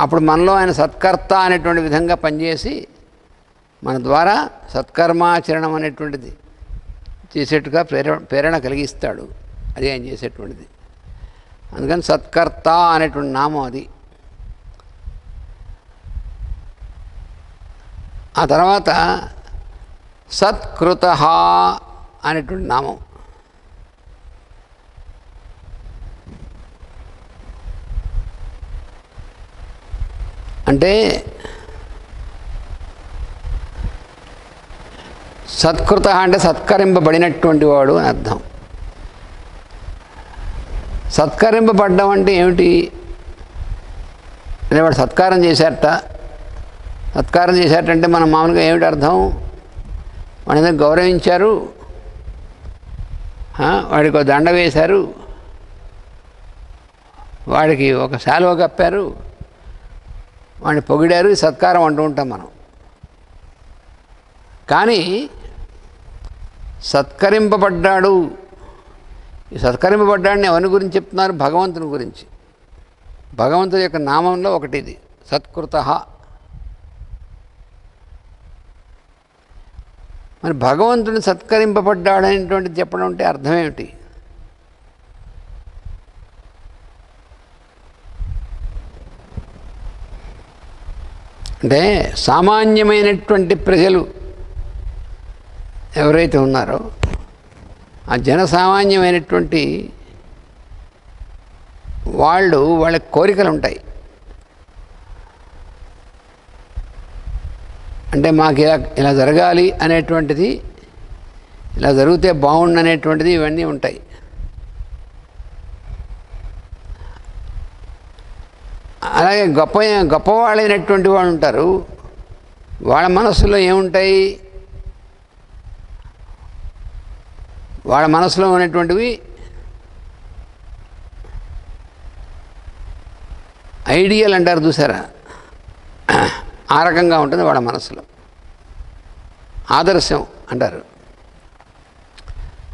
అప్పుడు మనలో ఆయన సత్కర్త అనేటువంటి విధంగా పనిచేసి మన ద్వారా సత్కర్మాచరణం అనేటువంటిది చేసేట్టుగా ప్రేరణ కలిగిస్తాడు. అది ఆయన చేసేటువంటిది. అందుకని సత్కర్త అనేటువంటి నామం అది. ఆ తర్వాత సత్కృత అనేటువంటి నామం. అంటే సత్కృత అంటే సత్కరింపబడినటువంటి వాడు అని అర్థం. సత్కరింపబడ్డం అంటే ఏమిటి? అంటే వాడు సత్కారం చేశారటంటే మనం మామూలుగా ఏమిటి అర్థం? వాడి దగ్గర గౌరవించారు, వాడికి ఒక దండ వేశారు, వాడికి ఒక శాలువ కప్పారు, వాడిని పొగిడారు, ఈ సత్కారం అంటూ ఉంటాం మనం. కానీ సత్కరింపబడ్డాడు, ఈ సత్కరింపబడ్డాడిని ఎవరి గురించి చెప్తున్నారు? భగవంతుని గురించి. భగవంతుడి యొక్క నామంలో ఒకటి ఇది సత్కృత. మరి భగవంతుని సత్కరింపబడ్డాడనేటువంటిది చెప్పడం అంటే అర్థం ఏమిటి? అంటే సామాన్యమైనటువంటి ప్రజలు ఎవరైతే ఉన్నారో ఆ జనసామాన్యమైనటువంటి వాళ్ళ కోరికలు ఉంటాయి. అంటే మాకు ఇలా జరగాలి అనేటువంటిది, ఇలా జరిగితే బాగుండు అనేటువంటిది, ఇవన్నీ ఉంటాయి. అలాగే గొప్పవాళ్ళైనటువంటి వాళ్ళు ఉంటారు. వాళ్ళ మనస్సులో ఏముంటాయి? వాళ్ళ మనసులో ఉన్నటువంటివి ఐడియల్ అంటారు చూసారా, ఆ రకంగా ఉంటుంది వాళ్ళ మనసులో. ఆదర్శం అంటారు.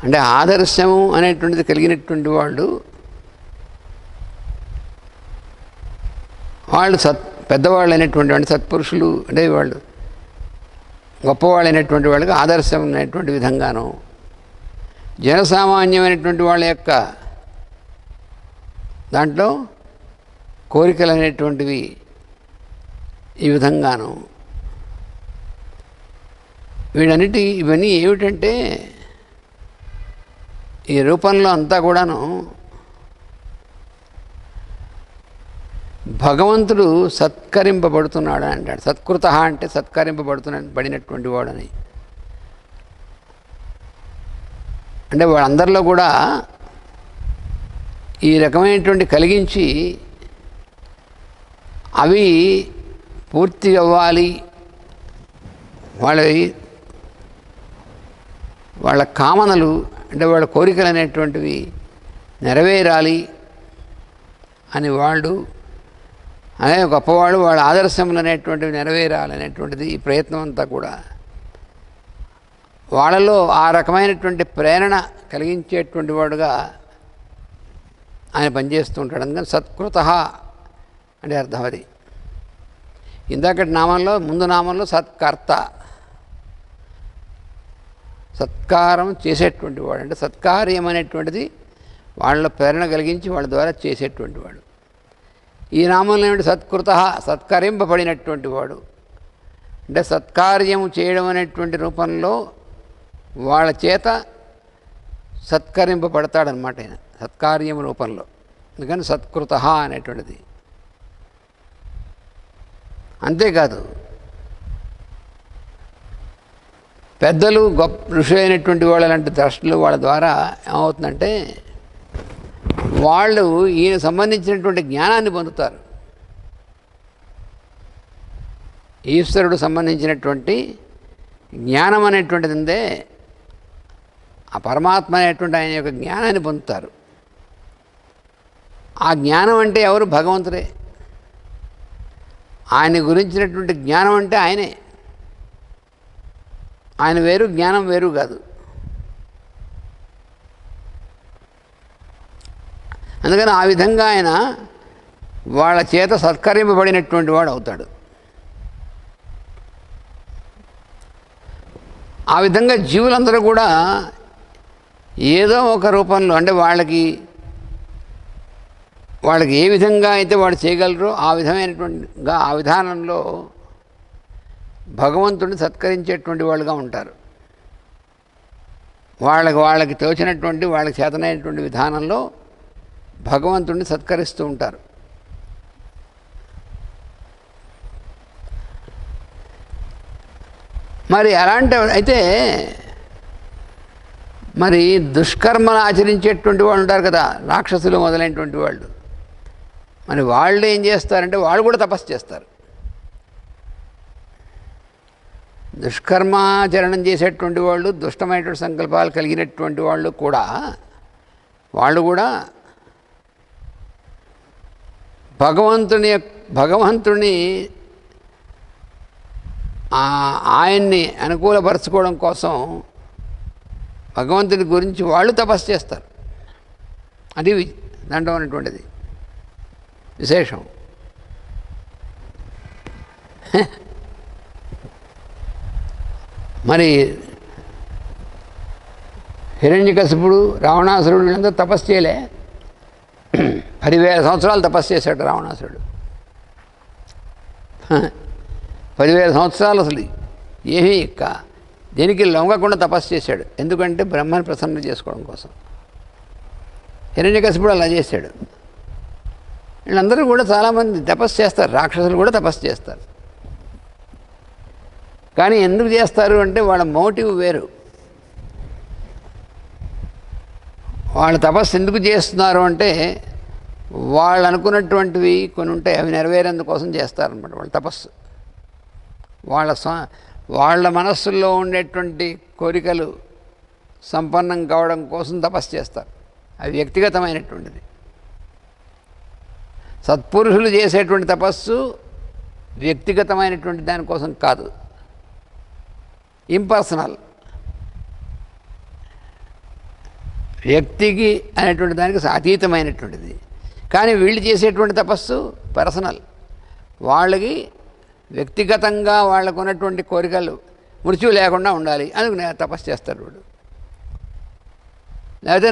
అంటే ఆదర్శము అనేటువంటిది కలిగినటువంటి వాళ్ళు పెద్దవాళ్ళు అయినటువంటి వాళ్ళు సత్పురుషులు, అంటే వాళ్ళు గొప్పవాళ్ళు అయినటువంటి వాళ్ళకి ఆదర్శం అనేటువంటి విధంగాను, జనసామాన్యమైనటువంటి వాళ్ళ యొక్క దాంట్లో కోరికలు అనేటువంటివి ఈ విధంగాను ఇవన్నీ ఏమిటంటే ఈ రూపంలో అంతా కూడాను భగవంతుడు సత్కరింపబడుతున్నాడు అంటాడు. సత్కృత అంటే బడినటువంటి వాడని. అంటే వాళ్ళందరిలో కూడా ఈ రకమైనటువంటి కలిగించి అవి పూర్తి అవ్వాలి, వాళ్ళ కామనలు అంటే వాళ్ళ కోరికలు అనేటువంటివి నెరవేరాలి అని వాళ్ళు అనే గొప్పవాళ్ళు వాళ్ళ ఆదర్శములు అనేటువంటివి నెరవేరాలనేటువంటిది ఈ ప్రయత్నం అంతా కూడా వాళ్ళలో ఆ రకమైనటువంటి ప్రేరణ కలిగించేటువంటి వాడుగా ఆయన పనిచేస్తూ ఉంటాడు. అందుకని సత్కృత అంటే అర్థం అది. ఇందాకటి నామంలో ముందు నామంలో సత్కర్త, సత్కారం చేసేటువంటి వాడు. అంటే సత్కార్యం అనేటువంటిది వాళ్ళ ప్రేరణ కలిగించి వాళ్ళ ద్వారా చేసేటువంటి వాడు. ఈ నామంలో ఏమిటి? సత్కృత, సత్కరింపబడినటువంటి వాడు. అంటే సత్కార్యము చేయడం అనేటువంటి రూపంలో వాళ్ళ చేత సత్కరింపబడతాడనమాట ఆయన, సత్కార్యం రూపంలో. అందుకని సత్కృత అనేటువంటిది. అంతేకాదు, పెద్దలు గొప్ప ఋషి అయినటువంటి వాళ్ళు అలాంటి ద్రష్టలు వాళ్ళ ద్వారా ఏమవుతుందంటే వాళ్ళు ఈయన సంబంధించినటువంటి జ్ఞానాన్ని పొందుతారు. ఈశ్వరుడు సంబంధించినటువంటి జ్ఞానం అనేటువంటిది ఉందే, ఆ పరమాత్మ అనేటువంటి ఆయన యొక్క జ్ఞానాన్ని పొందుతారు. ఆ జ్ఞానం అంటే ఎవరు? భగవంతుడే. ఆయన గురించినటువంటి జ్ఞానం అంటే ఆయనే. ఆయన వేరు, జ్ఞానం వేరు కాదు. అందుకని ఆ విధంగా ఆయన వాళ్ళ చేత సత్కరింపబడినటువంటి వాడు అవుతాడు. ఆ విధంగా జీవులందరూ కూడా ఏదో ఒక రూపంలో అంటే వాళ్ళకి ఏ విధంగా అయితే వాడు చేయగలరో ఆ విధమైనటువంటిగా ఆ విధానంలో భగవంతుడిని సత్కరించేటువంటి వాళ్ళుగా ఉంటారు. వాళ్ళకి తోచినటువంటి వాళ్ళకి చేతనైనటువంటి విధానంలో భగవంతుడిని సత్కరిస్తూ ఉంటారు. మరి అలాంటి అయితే మరి దుష్కర్మలు ఆచరించేటువంటి వాళ్ళు ఉంటారు కదా, రాక్షసులు మొదలైనటువంటి వాళ్ళు. మరి వాళ్ళు ఏం చేస్తారంటే వాళ్ళు కూడా తపస్సు చేస్తారు. దుష్కర్మాచరణం చేసేటువంటి వాళ్ళు, దుష్టమైనటువంటి సంకల్పాలు కలిగినటువంటి వాళ్ళు కూడా భగవంతుని ఆయన్ని అనుకూలపరచుకోవడం కోసం భగవంతుని గురించి వాళ్ళు తపస్సు చేస్తారు. అది దాంట్లో ఉన్నటువంటిది విశేషం. మరి హిరణ్యకశిపుడు, రావణాసురుడు వీళ్ళందరూ తపస్సు చేయలే. 10,000 సంవత్సరాలు తపస్సు చేశాడు రావణాసురుడు. 10,000 సంవత్సరాలు అసలు ఏమీ దేనికి లొంగకుండా తపస్సు చేశాడు. ఎందుకంటే బ్రహ్మని ప్రసన్న చేసుకోవడం కోసం. హిరణ్యకశిపుడు అలా చేశాడు. వీళ్ళందరూ కూడా చాలామంది తపస్సు చేస్తారు, రాక్షసులు కూడా తపస్సు చేస్తారు. కానీ ఎందుకు చేస్తారు అంటే వాళ్ళ మోటివ్ వేరు. వాళ్ళ తపస్సు ఎందుకు చేస్తున్నారు అంటే వాళ్ళు అనుకున్నటువంటివి కొన్ని ఉంటాయి, అవి నెరవేరేందుకోసం చేస్తారనమాట వాళ్ళ తపస్సు. వాళ్ళ మనస్సుల్లో ఉండేటువంటి కోరికలు సంపన్నం కావడం కోసం తపస్సు చేస్తారు. అవి వ్యక్తిగతమైనటువంటిది. సత్పురుషులు చేసేటువంటి తపస్సు వ్యక్తిగతమైనటువంటి దానికోసం కాదు, ఇంపర్సనల్. వ్యక్తికి అనేటువంటి దానికి అతీతమైనటువంటిది. కానీ వీళ్ళు చేసేటువంటి తపస్సు పర్సనల్. వాళ్ళకి వ్యక్తిగతంగా వాళ్ళకు ఉన్నటువంటి కోరికలు మృత్యువు లేకుండా ఉండాలి అందుకు నేను తపస్సు చేస్తాడు వాడు. లేకపోతే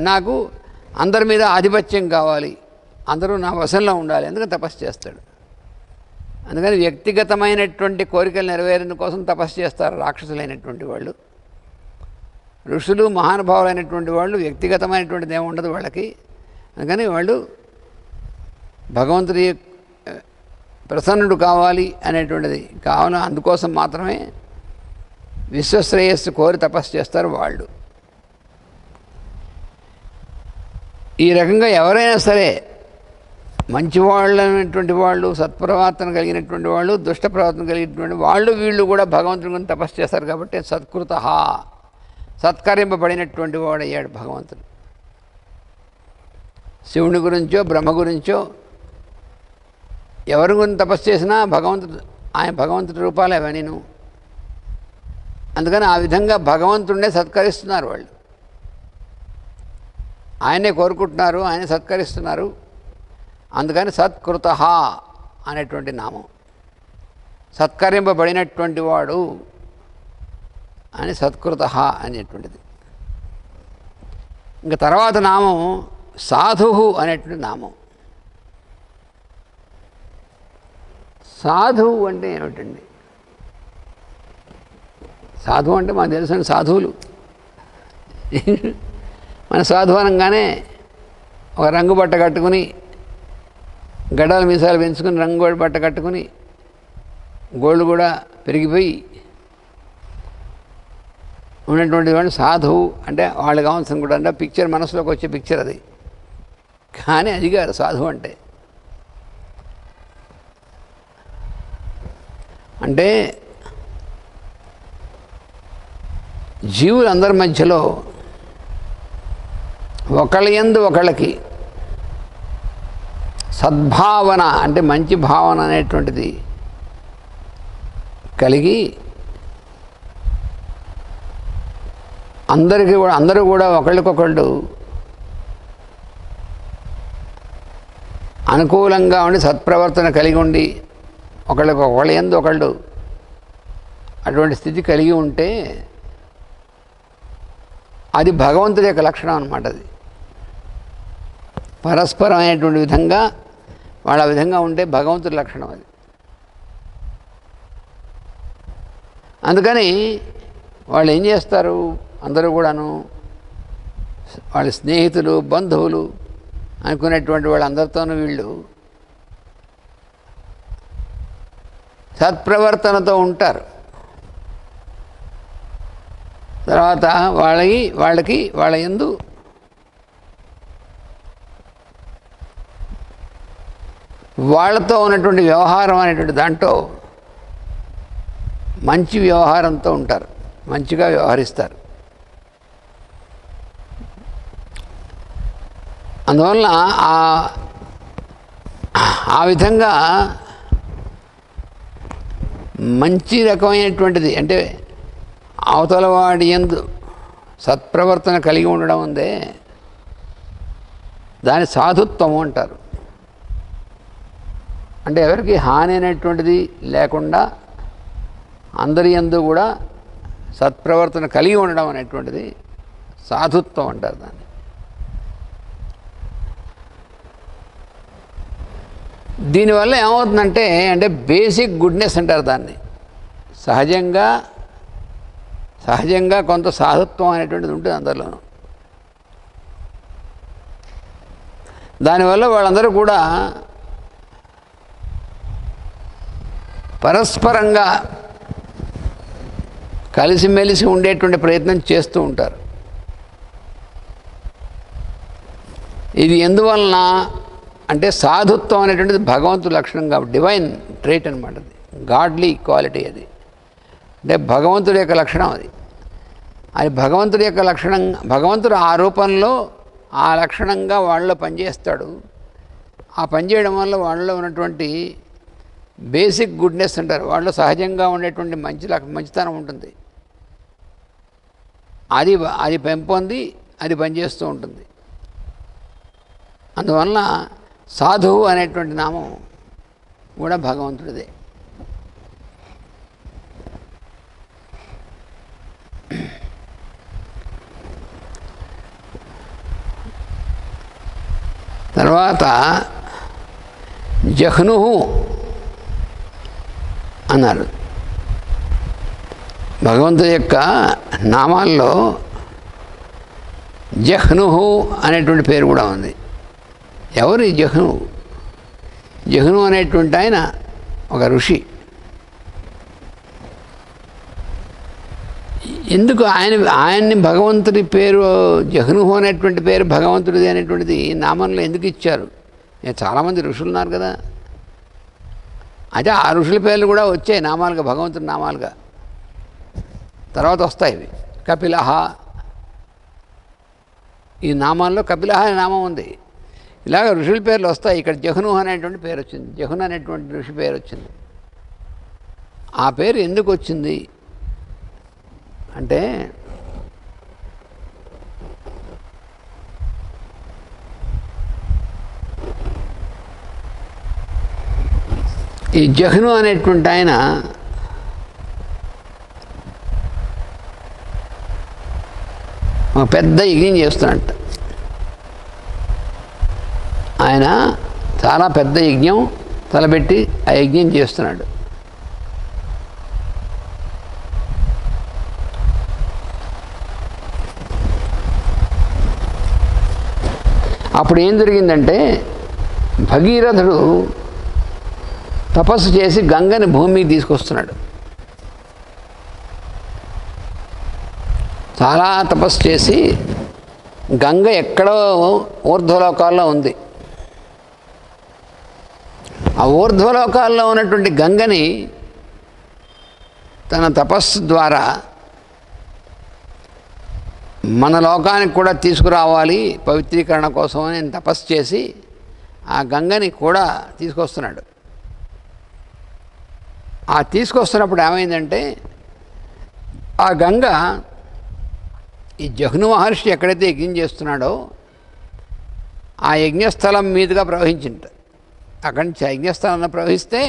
నాకు అందరి మీద ఆధిపత్యం కావాలి, అందరూ నా వశంలో ఉండాలి అందుకని తపస్సు చేస్తాడు. అందుకని వ్యక్తిగతమైనటువంటి కోరికలు నెరవేరేందు కోసం తపస్సు చేస్తారు రాక్షసులైనటువంటి వాళ్ళు. ఋషులు మహానుభావులైనటువంటి వాళ్ళు వ్యక్తిగతమైనటువంటిది ఏమి ఉండదు వాళ్ళకి. అందుకని వాళ్ళు భగవంతుడి ప్రసన్నుడు కావాలి అనేటువంటిది కావున అందుకోసం మాత్రమే విశ్వశ్రేయస్సు కోరి తపస్సు చేస్తారు వాళ్ళు. ఈ రకంగా ఎవరైనా సరే మంచివాళ్ళైనటువంటి వాళ్ళు, సత్ప్రవర్తన కలిగినటువంటి వాళ్ళు, దుష్ట ప్రవర్తన కలిగినటువంటి వాళ్ళు వీళ్ళు కూడా భగవంతుని గురించి తపస్సు చేస్తారు. కాబట్టి సత్కృత, సత్కరింపబడినటువంటి వాడయ్యాడు భగవంతుడు. శివుని గురించో బ్రహ్మ గురించో ఎవరి గురించి తపస్సు చేసినా ఆయన భగవంతుడి రూపాలే అవన్నీను. అందుకని ఆ విధంగా భగవంతుడినే సత్కరిస్తున్నారు వాళ్ళు. ఆయనే కోరుకుంటున్నారు, ఆయనే సత్కరిస్తున్నారు. అందుకని సత్కృత అనేటువంటి నామం, సత్కరింపబడినటువంటి వాడు అని సత్కృత అనేటువంటిది. ఇంకా తర్వాత నామం సాధు అనేటువంటి నామం. సాధువు అంటే ఏమిటండి? సాధువు అంటే మాకు తెలుసండి సాధువులు. మన సాధువు అనగానే ఒక రంగు బట్ట కట్టుకుని, గడ్డాల మీసాలు పెంచుకుని, రంగు బట్ట కట్టుకుని, గోళ్ళు కూడా పెరిగిపోయి ఉన్నటువంటి వాళ్ళు సాధువు అంటే వాళ్ళు కావాల్సిన కూడా అంటే పిక్చర్ మనసులోకి వచ్చే పిక్చర్ అది. కానీ అది కాదు సాధువు అంటే జీవులందరి మధ్యలో ఒకళ్ళ యందు ఒకళ్ళకి సద్భావన అంటే మంచి భావన అనేటువంటిది కలిగి అందరూ కూడా ఒకళ్ళకొకళ్ళు అనుకూలంగా ఉండి సత్ప్రవర్తన కలిగి ఉండి ఒకళ్ళ యందు ఒకళ్ళు అటువంటి స్థితి కలిగి ఉంటే అది భగవంతుడి యొక్క లక్షణం అన్నమాట. అది పరస్పరమైనటువంటి విధంగా వాళ్ళ విధంగా ఉంటే భగవంతుడి లక్షణం అది. అందుకని వాళ్ళు ఏం చేస్తారు, అందరూ కూడాను వాళ్ళ స్నేహితులు, బంధువులు అనుకునేటువంటి వాళ్ళందరితోనూ వీళ్ళు సత్ప్రవర్తనతో ఉంటారు. తర్వాత వాళ్ళ యందు వాళ్ళతో ఉన్నటువంటి వ్యవహారం అనేటువంటి దాంట్లో మంచి వ్యవహారంతో ఉంటారు, మంచిగా వ్యవహరిస్తారు. అందువలన ఆ విధంగా మంచి రకమైనటువంటిది అంటే అవతల వాడి యందు సత్ప్రవర్తన కలిగి ఉండడం ఉందే దాని సాధుత్వము అంటారు. అంటే ఎవరికి హాని అనేటువంటిది లేకుండా అందరి యందు కూడా సత్ప్రవర్తన కలిగి ఉండడం అనేటువంటిది సాధుత్వం అంటారు దాన్ని. దీనివల్ల ఏమవుతుందంటే బేసిక్ గుడ్నెస్ అంటారు దాన్ని. సహజంగా కొంత సాధుత్వం అనేటువంటిది ఉంటుంది అందరిలోనూ. దానివల్ల వాళ్ళందరూ కూడా పరస్పరంగా కలిసిమెలిసి ఉండేటువంటి ప్రయత్నం చేస్తూ ఉంటారు. ఇది ఎందువలన అంటే సాధుత్వం అనేటువంటిది భగవంతుడి లక్షణం కాబట్టి డివైన్ ట్రేట్ అనమాట. అది గాడ్లీ క్వాలిటీ. అది అంటే భగవంతుడి యొక్క లక్షణం. అది భగవంతుడి యొక్క లక్షణం. భగవంతుడు ఆ రూపంలో ఆ లక్షణంగా వాళ్ళలో పనిచేస్తాడు. ఆ పనిచేయడం వల్ల వాళ్ళలో ఉన్నటువంటి బేసిక్ గుడ్నెస్ అంటారు, వాళ్ళు సహజంగా ఉండేటువంటి మంచితనం ఉంటుంది. అది పెంపొంది అది పనిచేస్తూ ఉంటుంది. అందువలన సాధువు అనేటువంటి నామం కూడా భగవంతుడిదే. తర్వాత జహ్ను అన్నారు. భగవంతుడి యొక్క నామాల్లో జహ్నుహు అనేటువంటి పేరు కూడా ఉంది. ఎవరు ఈ జహ్ను? జహ్ను అనేటువంటి ఆయన ఒక ఋషి. ఎందుకు ఆయన్ని భగవంతుడి పేరు జహ్నుహు అనేటువంటి పేరు భగవంతుడిది అనేటువంటిది నామంలో ఎందుకు ఇచ్చారు? చాలామంది ఋషులు ఉన్నారు కదా, అయితే ఆ ఋషుల పేర్లు కూడా వచ్చాయి నామాలుగా, భగవంతుడి నామాలుగా. తర్వాత వస్తాయి ఇవి. కపిలహ, ఈ నామాల్లో కపిలహ అనే నామం ఉంది. ఇలాగ ఋషుల పేర్లు వస్తాయి. ఇక్కడ జహ్ను అనేటువంటి పేరు వచ్చింది, జహ్ను అనేటువంటి ఋషి పేరు వచ్చింది. ఆ పేరు ఎందుకు వచ్చింది అంటే, ఈ జహ్ను అనేటువంటి ఆయన ఒక పెద్ద యజ్ఞం చేస్తున్నట్ట. ఆయన చాలా పెద్ద యజ్ఞం తలపెట్టి ఆ యజ్ఞం చేస్తున్నాడు. అప్పుడు ఏం జరిగిందంటే, భగీరథుడు తపస్సు చేసి గంగని భూమికి తీసుకొస్తున్నాడు. చాలా తపస్సు చేసి గంగ ఎక్కడో ఊర్ధ్వలోకాల్లో ఉంది. ఆ ఊర్ధ్వలోకాల్లో ఉన్నటువంటి గంగని తన తపస్సు ద్వారా మన లోకానికి కూడా తీసుకురావాలి పవిత్రీకరణ కోసం అని తపస్సు చేసి ఆ గంగని కూడా తీసుకొస్తున్నాడు. ఆ తీసుకొస్తున్నప్పుడు ఏమైందంటే, ఆ గంగ ఈ జహ్ను మహర్షి ఎక్కడైతే యజ్ఞం చేస్తున్నాడో ఆ యజ్ఞస్థలం మీదుగా ప్రవహించింట. అక్కడి నుంచి యజ్ఞస్థలంలో ప్రవహిస్తే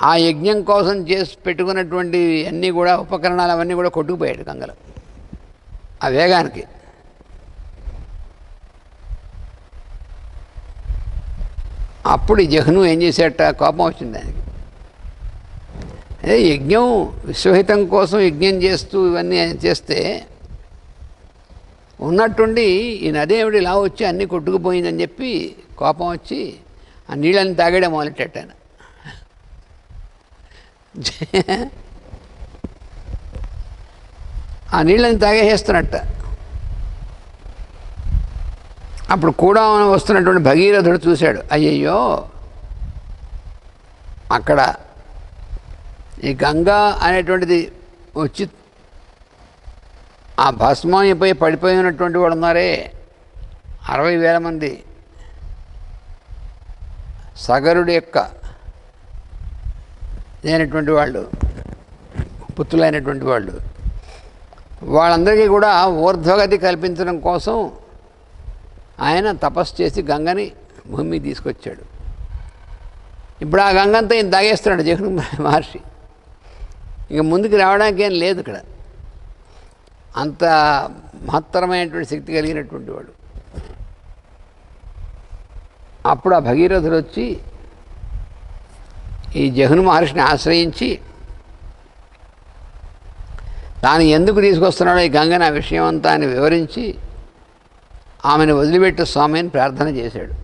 ఆ యజ్ఞం కోసం చేసి పెట్టుకున్నటువంటి అన్నీ కూడా ఉపకరణాలు అవన్నీ కూడా కొట్టుకుపోయాడు గంగలో ఆ వేగానికి. అప్పుడు ఈ జహ్ను ఏం చేసేట, కోపం వచ్చింది ఆయనకి. అదే యజ్ఞం విశ్వహితం కోసం యజ్ఞం చేస్తూ ఇవన్నీ చేస్తే ఉన్నట్టుండి ఈ నది ఏమిటి ఇలా వచ్చి అన్నీ కొట్టుకుపోయిందని చెప్పి కోపం వచ్చి ఆ నీళ్ళని తాగడం మొదలెట్టాడు ఆయన. ఆ నీళ్ళని తాగేసేస్తున్నట్ట. అప్పుడు కూడా వస్తున్నటువంటి భగీరథుడు చూశాడు, అయ్యయ్యో అక్కడ ఈ గంగా అనేటువంటిది వచ్చి ఆ భస్మైపోయి పడిపోయి ఉన్నటువంటి వాడు ఉన్నారే 60,000 మంది సగరుడి యొక్క లేనటువంటి వాళ్ళు, పుత్రులైనటువంటి వాళ్ళు, వాళ్ళందరికీ కూడా ఊర్ధ్వగతి కల్పించడం కోసం ఆయన తపస్సు చేసి గంగని భూమికి తీసుకొచ్చాడు. ఇప్పుడు ఆ గంగంతా ఈయన తాగేస్తున్నాడు జహ్ను మహర్షి. ఇక ముందుకు రావడానికి ఏం లేదు ఇక్కడ. అంత మహత్తరమైనటువంటి శక్తి కలిగినటువంటి వాడు. అప్పుడు ఆ భగీరథుడు వచ్చి ఈ జహ్ను మహర్షిని ఆశ్రయించి తాను ఎందుకు తీసుకొస్తున్నాడో ఈ గంగని ఆ విషయం అంతా ఆయన వివరించి ఆమెను వదిలిపెట్టు స్వామి అని ప్రార్థన చేశాడు.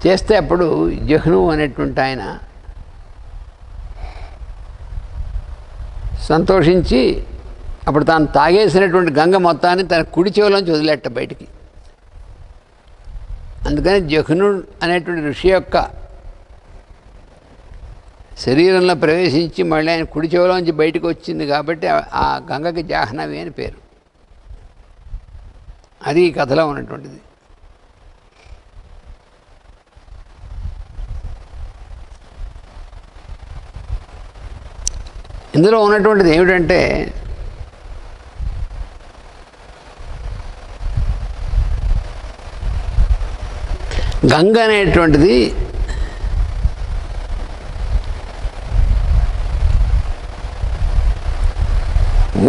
చేస్తే అప్పుడు జహ్ను అనేటువంటి ఆయన సంతోషించి అప్పుడు తాను తాగేసినటువంటి గంగ మొత్తాన్ని తన కుడి చెవులోంచి వదిలేట బయటికి. అందుకని జహ్ను అనేటువంటి ఋషి యొక్క శరీరంలో ప్రవేశించి మళ్ళీ ఆయన కుడి చెవులోంచి బయటకు వచ్చింది కాబట్టి ఆ గంగకి జాహ్నవి అని పేరు. అది ఈ కథలో ఉన్నటువంటిది. ఇందులో ఉన్నటువంటిది ఏమిటంటే, గంగ అనేటువంటిది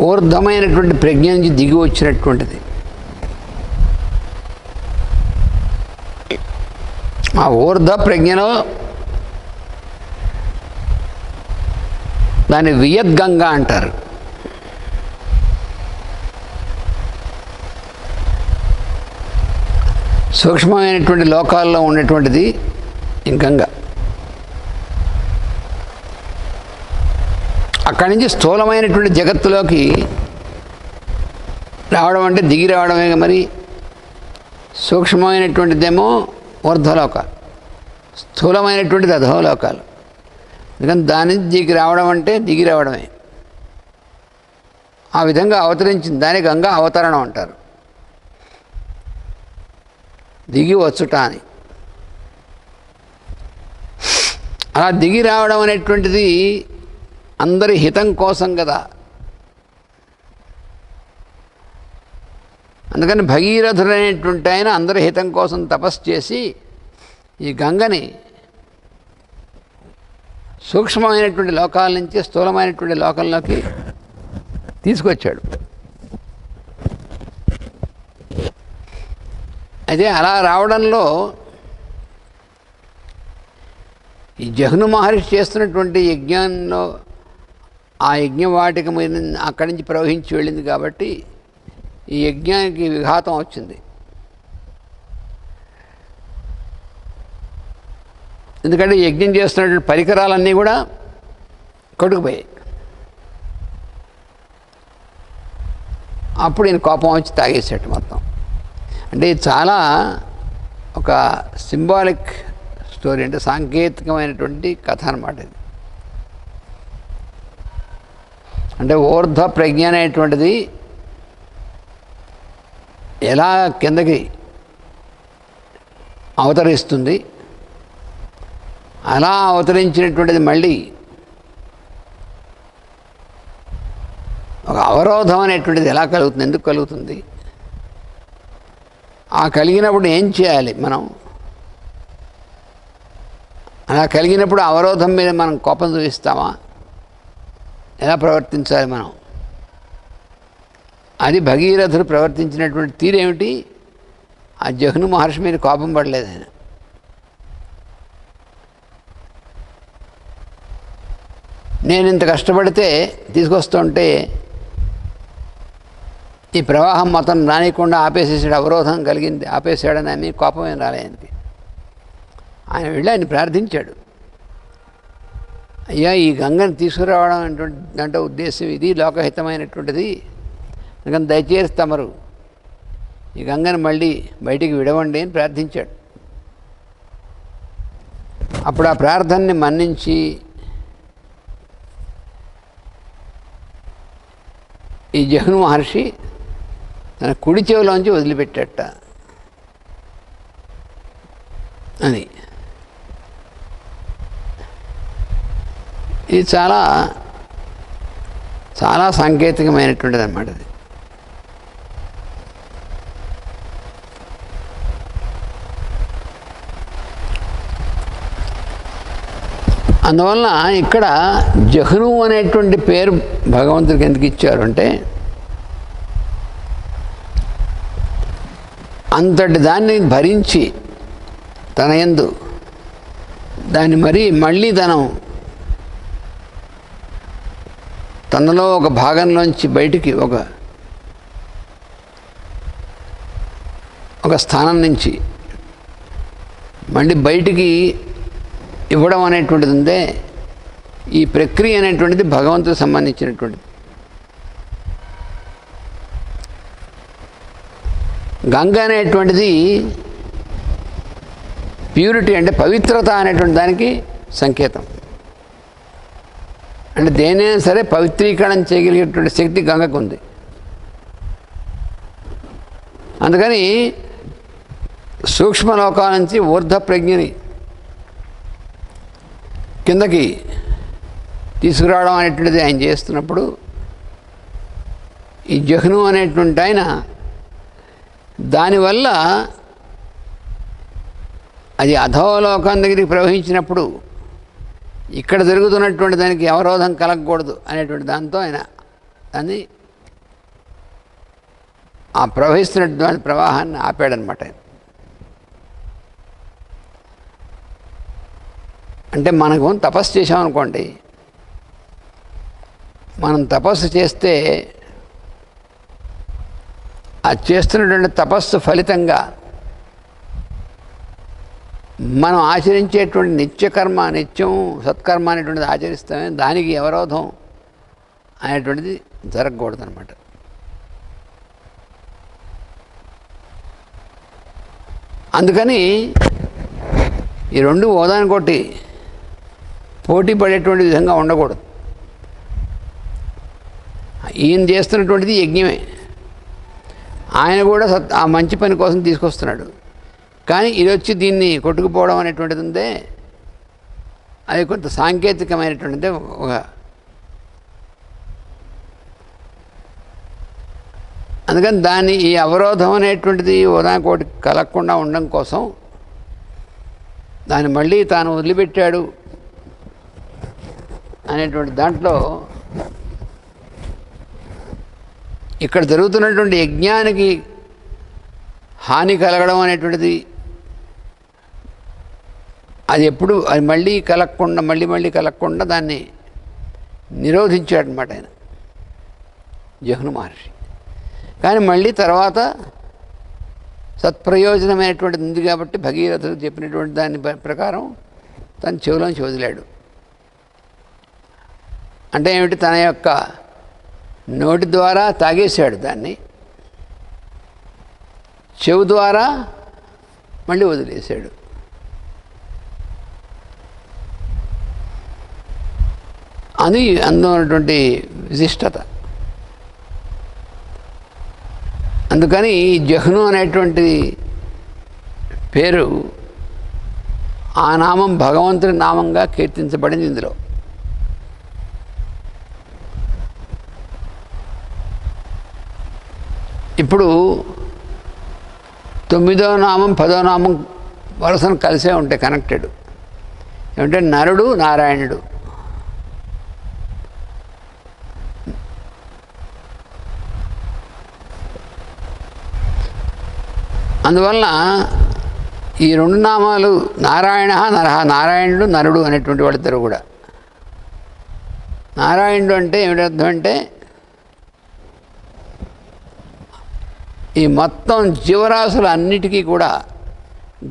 ఊర్ధమైనటువంటి ప్రజ్ఞ నుంచి దిగి వచ్చినటువంటిది. ఆ ఊర్ధ్వ ప్రజ్ఞలో దాన్ని వియద్గంగా అంటారు. సూక్ష్మమైనటువంటి లోకాల్లో ఉన్నటువంటిది ఈ గంగ. అక్కడి నుంచి స్థూలమైనటువంటి జగత్తులోకి రావడం అంటే దిగి రావడమే. మరి సూక్ష్మమైనటువంటిదేమో ఊర్ధ్వలోకాలు, స్థూలమైనటువంటిది అధోలోకాలు. అందుకని దాని నుంచి దిగి రావడం అంటే దిగి రావడమే. ఆ విధంగా అవతరించింది దాని గంగా అవతరణం అంటారు, దిగి వచ్చుట అని. అలా దిగి రావడం అనేటువంటిది అందరి హితం కోసం కదా. అందుకని భగీరథుడనేటువంటి ఆయన అందరి హితం కోసం తపస్సు చేసి ఈ గంగని సూక్ష్మమైనటువంటి లోకాల నుంచి స్థూలమైనటువంటి లోకంలోకి తీసుకొచ్చాడు. అయితే అలా రావడంలో ఈ జహ్ను మహర్షి చేస్తున్నటువంటి యజ్ఞంలో ఆ యజ్ఞవాటిక మీద అక్కడి నుంచి ప్రవహించి వెళ్ళింది కాబట్టి ఈ యజ్ఞానికి విఘాతం వచ్చింది. ఎందుకంటే యజ్ఞం చేస్తున్నటువంటి పరికరాలన్నీ కూడా కొట్టుకుపోయాయి. అప్పుడు ఈయన కోపం వచ్చి తాగేసేట మొత్తం. అంటే ఇది చాలా ఒక సింబాలిక్ స్టోరీ, అంటే సాంకేతికమైనటువంటి కథ అన్నమాట ఇది. అంటే ఊర్ధ్వ ప్రజ్ఞ అనేటువంటిది ఎలా కిందకి అవతరిస్తుంది, అలా అవతరించినటువంటిది మళ్ళీ ఒక అవరోధం అనేటువంటిది ఎలా కలుగుతుంది, ఎందుకు కలుగుతుంది, ఆ కలిగినప్పుడు ఏం చేయాలి మనం, అలా కలిగినప్పుడు అవరోధం మీద మనం కోపం చూపిస్తామా, ఎలా ప్రవర్తించాలి మనం, అది భగీరథుడు ప్రవర్తించినటువంటి తీరేమిటి. ఆ జహ్ను మహర్షి మీద కోపం పడలేదు ఆయన. నేను ఇంత కష్టపడితే తీసుకొస్తుంటే ఈ ప్రవాహం మొత్తం రానికుండా ఆపేసేసాడు, అవరోధం కలిగింది, ఆపేసాడని అని కోపం ఏం రాలే ఆయనకి. ఆయన వెళ్ళి ఆయన ప్రార్థించాడు, అయ్యా ఈ గంగను తీసుకురావడం అనేటువంటి దాంట్లో ఉద్దేశం ఇది లోకహితమైనటువంటిది, అందుకని దయచేసి తమరు ఈ గంగను మళ్ళీ బయటికి విడవండి అని ప్రార్థించాడు. అప్పుడు ఆ ప్రార్థనని మన్నించి ఈ జహ్ను మహర్షి తన కుడి చెవిలోంచి వదిలిపెట్టట అని. ఇది చాలా చాలా సాంకేతికమైనటువంటిది అన్నమాట అది. అందువలన ఇక్కడ జహ్ను అనేటువంటి పేరు భగవంతుడికి ఎందుకు ఇచ్చారు అంటే, అంతటి దాన్ని భరించి తన యందు దాన్ని మళ్ళీ తనలో ఒక భాగంలోంచి బయటికి ఒక స్థానం నుంచి మళ్ళీ బయటికి ఇవ్వడం అనేటువంటిది ఉందే, ఈ ప్రక్రియ అనేటువంటిది భగవంతుడికి సంబంధించినటువంటిది. గంగ అనేటువంటిది ప్యూరిటీ, అంటే పవిత్రత అనేటువంటి దానికి సంకేతం. అంటే దేనైనా సరే పవిత్రీకరణ చేయగలిగేటువంటి శక్తి గంగకు ఉంది. అందుకని సూక్ష్మలోకాల నుంచి ఊర్ధ్వ ప్రజ్ఞని కిందకి తీసుకురావడం అనేటువంటిది ఆయన చేస్తున్నప్పుడు ఈ జహ్ను అనేటువంటి ఆయన దానివల్ల అది అధోలోకం దగ్గరికి ప్రవహించినప్పుడు ఇక్కడ జరుగుతున్నటువంటి దానికి అవరోధం కలగకూడదు అనేటువంటి దాంతో ఆయన దాన్ని ఆ ప్రవహిస్తున్నటువంటి ప్రవాహాన్ని ఆపాడనమాట. అంటే మనకు తపస్సు చేసామనుకోండి, మనం తపస్సు చేస్తే ఆ చేస్తున్నటువంటి తపస్సు ఫలితంగా మనం ఆచరించేటువంటి నిత్యకర్మ, నిత్యం సత్కర్మ అనేటువంటిది ఆచరిస్తామే, దానికి అవరోధం అనేటువంటిది జరగకూడదు అనమాట. అందుకని ఈ రెండు ఓదానికోటి పోటీ పడేటువంటి విధంగా ఉండకూడదు. ఈయన చేస్తున్నటువంటిది యజ్ఞమే, ఆయన కూడా ఆ మంచి పని కోసం తీసుకొస్తున్నాడు. కానీ ఇది వచ్చి దీన్ని కొట్టుకుపోవడం అనేటువంటిది ఉందే, అది కొంత సాంకేతికమైనటువంటిది. అందుకని దాన్ని ఈ అవరోధం అనేటువంటిది ఉదాహరణకోటి కలగకుండా ఉండడం కోసం దాన్ని మళ్ళీ తాను వదిలిపెట్టాడు అనేటువంటి దాంట్లో ఇక్కడ జరుగుతున్నటువంటి యజ్ఞానికి హాని కలగడం అనేటువంటిది అది ఎప్పుడు అది మళ్ళీ కలగకుండా మళ్ళీ కలగకుండా దాన్ని నిరోధించాడనమాట ఆయన జహ్ను మహర్షి. కానీ మళ్ళీ తర్వాత సత్ప్రయోజనమైనటువంటిది ఉంది కాబట్టి భగీరథుడు చెప్పినటువంటి దాని ప్రకారం తను చెవులోంచి వదిలాడు. అంటే ఏమిటి, తన యొక్క నోటి ద్వారా తాగేశాడు దాన్ని, చెవు ద్వారా మళ్ళీ వదిలేశాడు. అది అందులో ఉన్నటువంటి విశిష్టత. అందుకని జహ్ను అనేటువంటి పేరు ఆ నామం భగవంతుడి నామంగా కీర్తించబడింది ఇందులో. ఇప్పుడు 9వ నామం 10వ నామం వరుసను కలిసే ఉంటాయి, కనెక్టెడ్. ఏమంటే నరుడు నారాయణుడు. అందువలన ఈ రెండు నామాలు నారాయణ నరహ, నారాయణుడు నరుడు అనేటువంటి వాళ్ళిద్దరు కూడా. నారాయణుడు అంటే ఏమిటి అర్థం అంటే ఈ మొత్తం జీవరాశులు అన్నిటికీ కూడా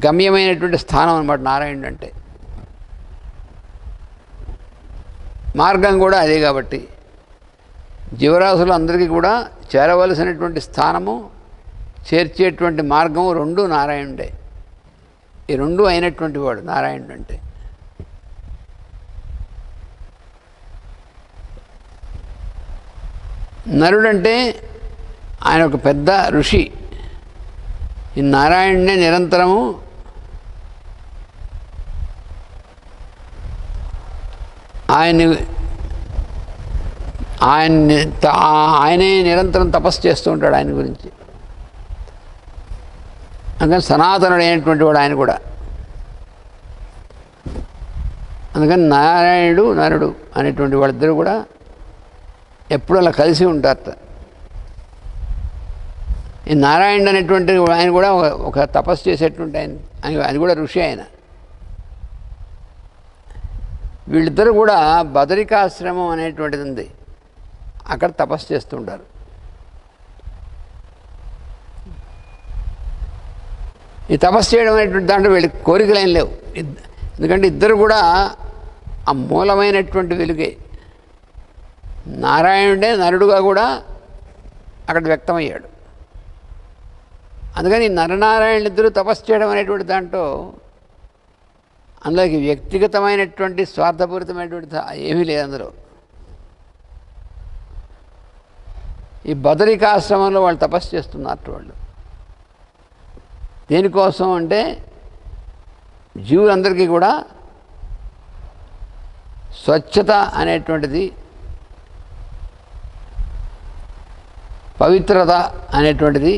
గమ్యమైనటువంటి స్థానం అన్నమాట నారాయణుడు అంటే. మార్గం కూడా అదే కాబట్టి జీవరాశులు అందరికీ కూడా చేరవలసినటువంటి స్థానము, చేర్చేటువంటి మార్గము రెండు నారాయణుడే. ఈ రెండు అయినటువంటి వాడు నారాయణుడు అంటే. నరుడంటే ఆయన ఒక పెద్ద ఋషి. ఈ నారాయణుడే నిరంతరము ఆయనే నిరంతరం తపస్సు చేస్తూ ఉంటాడు ఆయన గురించి. అందుకని సనాతనుడైనటువంటి వాడు ఆయన కూడా. అందుకని నారాయణుడు నరుడు అనేటువంటి వాళ్ళిద్దరూ కూడా ఎప్పుడు అలా కలిసి ఉంటారట. ఈ నారాయణుడు అనేటువంటి ఆయన కూడా ఒక తపస్సు చేసేటువంటి ఆయన, అది కూడా ఋషి ఆయన. వీళ్ళిద్దరూ కూడా బదరికాశ్రమం అనేటువంటిది ఉంది, అక్కడ తపస్సు చేస్తుంటారు. ఈ తపస్సు చేయడం అనేటువంటి దాంట్లో వీళ్ళకి కోరికలు ఏం లేవు. ఎందుకంటే ఇద్దరు కూడా ఆ మూలమైనటువంటి వెలుగే. నారాయణుడే నరుడుగా కూడా అక్కడ వ్యక్తమయ్యాడు. అందుకని నరనారాయణులు ఇద్దరు తపస్సు చేయడం అనేటువంటి దాంట్లో అందులోకి వ్యక్తిగతమైనటువంటి స్వార్థపూరితమైనటువంటి ఏమీ లేదు అందులో. ఈ బదరికాశ్రమంలో వాళ్ళు తపస్సు చేస్తున్నారు. వాళ్ళు దేనికోసం అంటే జీవులందరికీ కూడా స్వచ్ఛత అనేటువంటిది, పవిత్రత అనేటువంటిది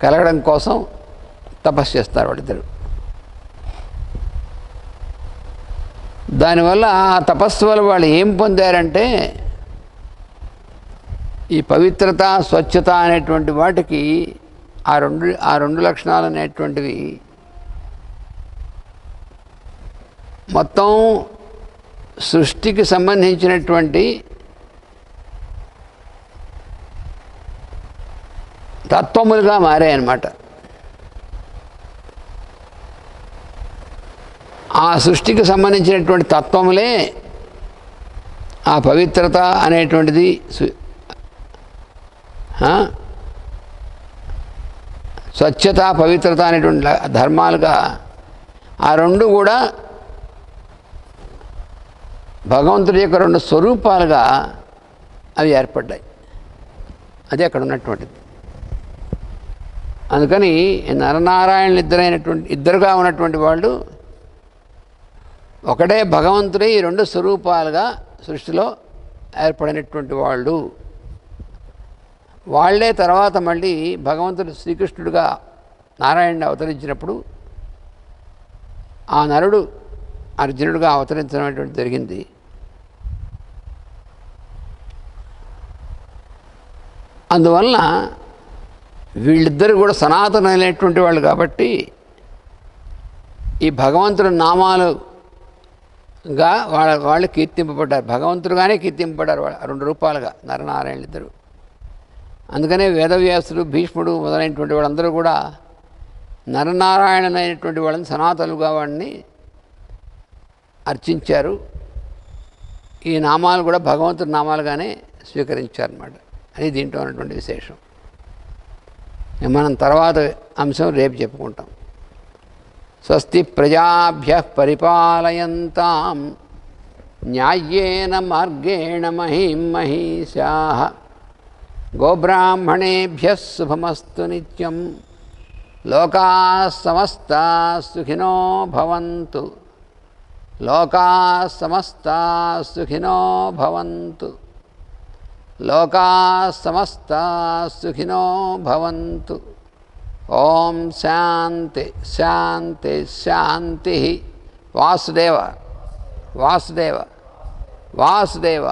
కలగడం కోసం తపస్సు చేస్తారు వాళ్ళిద్దరు. దానివల్ల ఆ తపస్సు వల్ల వాళ్ళు ఏం పొందారంటే ఈ పవిత్రత స్వచ్ఛత అనేటువంటి వాటికి ఆ రెండు లక్షణాలు అనేటువంటివి మొత్తం సృష్టికి సంబంధించినటువంటి తత్వములుగా మారాయన్నమాట. ఆ సృష్టికి సంబంధించినటువంటి తత్వములే ఆ పవిత్రత అనేటువంటిది, స్వచ్ఛత పవిత్రత అనేటువంటి ధర్మాలుగా ఆ రెండు కూడా భగవంతుడి యొక్క రెండు స్వరూపాలుగా అవి ఏర్పడ్డాయి. అది అక్కడ ఉన్నటువంటిది. అందుకని నరనారాయణులు ఇద్దరుగా ఉన్నటువంటి వాళ్ళు ఒకటే భగవంతుడే ఈ రెండు స్వరూపాలుగా సృష్టిలో ఏర్పడినటువంటి వాళ్ళు. వాళ్ళే తర్వాత మళ్ళీ భగవంతుడు శ్రీకృష్ణుడిగా నారాయణుడు అవతరించినప్పుడు ఆ నరుడు అర్జునుడిగా అవతరించడం అనేటువంటి జరిగింది. అందువలన వీళ్ళిద్దరు కూడా సనాతనమైనటువంటి వాళ్ళు కాబట్టి ఈ భగవంతుడి నామాలుగా వాళ్ళు కీర్తింపబడ్డారు. భగవంతుడుగానే కీర్తింపబడ్డారు వాళ్ళు రెండు రూపాలుగా నరనారాయణులు ఇద్దరు. అందుకనే వేదవ్యాసుడు, భీష్ముడు మొదలైనటువంటి వాళ్ళందరూ కూడా నరనారాయణులైనటువంటి వాళ్ళని సనాతనులుగా వాడిని అర్చించారు. ఈ నామాలు కూడా భగవంతుడి నామాలుగానే స్వీకరించారన్నమాట. అది దీంట్లో ఉన్నటువంటి విశేషం. మనం తర్వాత అంశం రేపు చెప్పుకుంటాం. స్వస్తి ప్రజాభ్యః పరిపాలయంతాం న్యాయేన మార్గేణ మహీం మహీషాః గోబ్రాహ్మణేభ్యः శుభమస్తు నిత్యం. లోకాః సమస్తాః సుఖినో భవంతు. లోకాః సమస్తాః సుఖినో భవంతు. లోకాః సమస్తాః సుఖినో భవంతు. ఓం శాంతి శాంతి శాంతి. వాసుదేవ వాసుదేవ వాసుదేవ.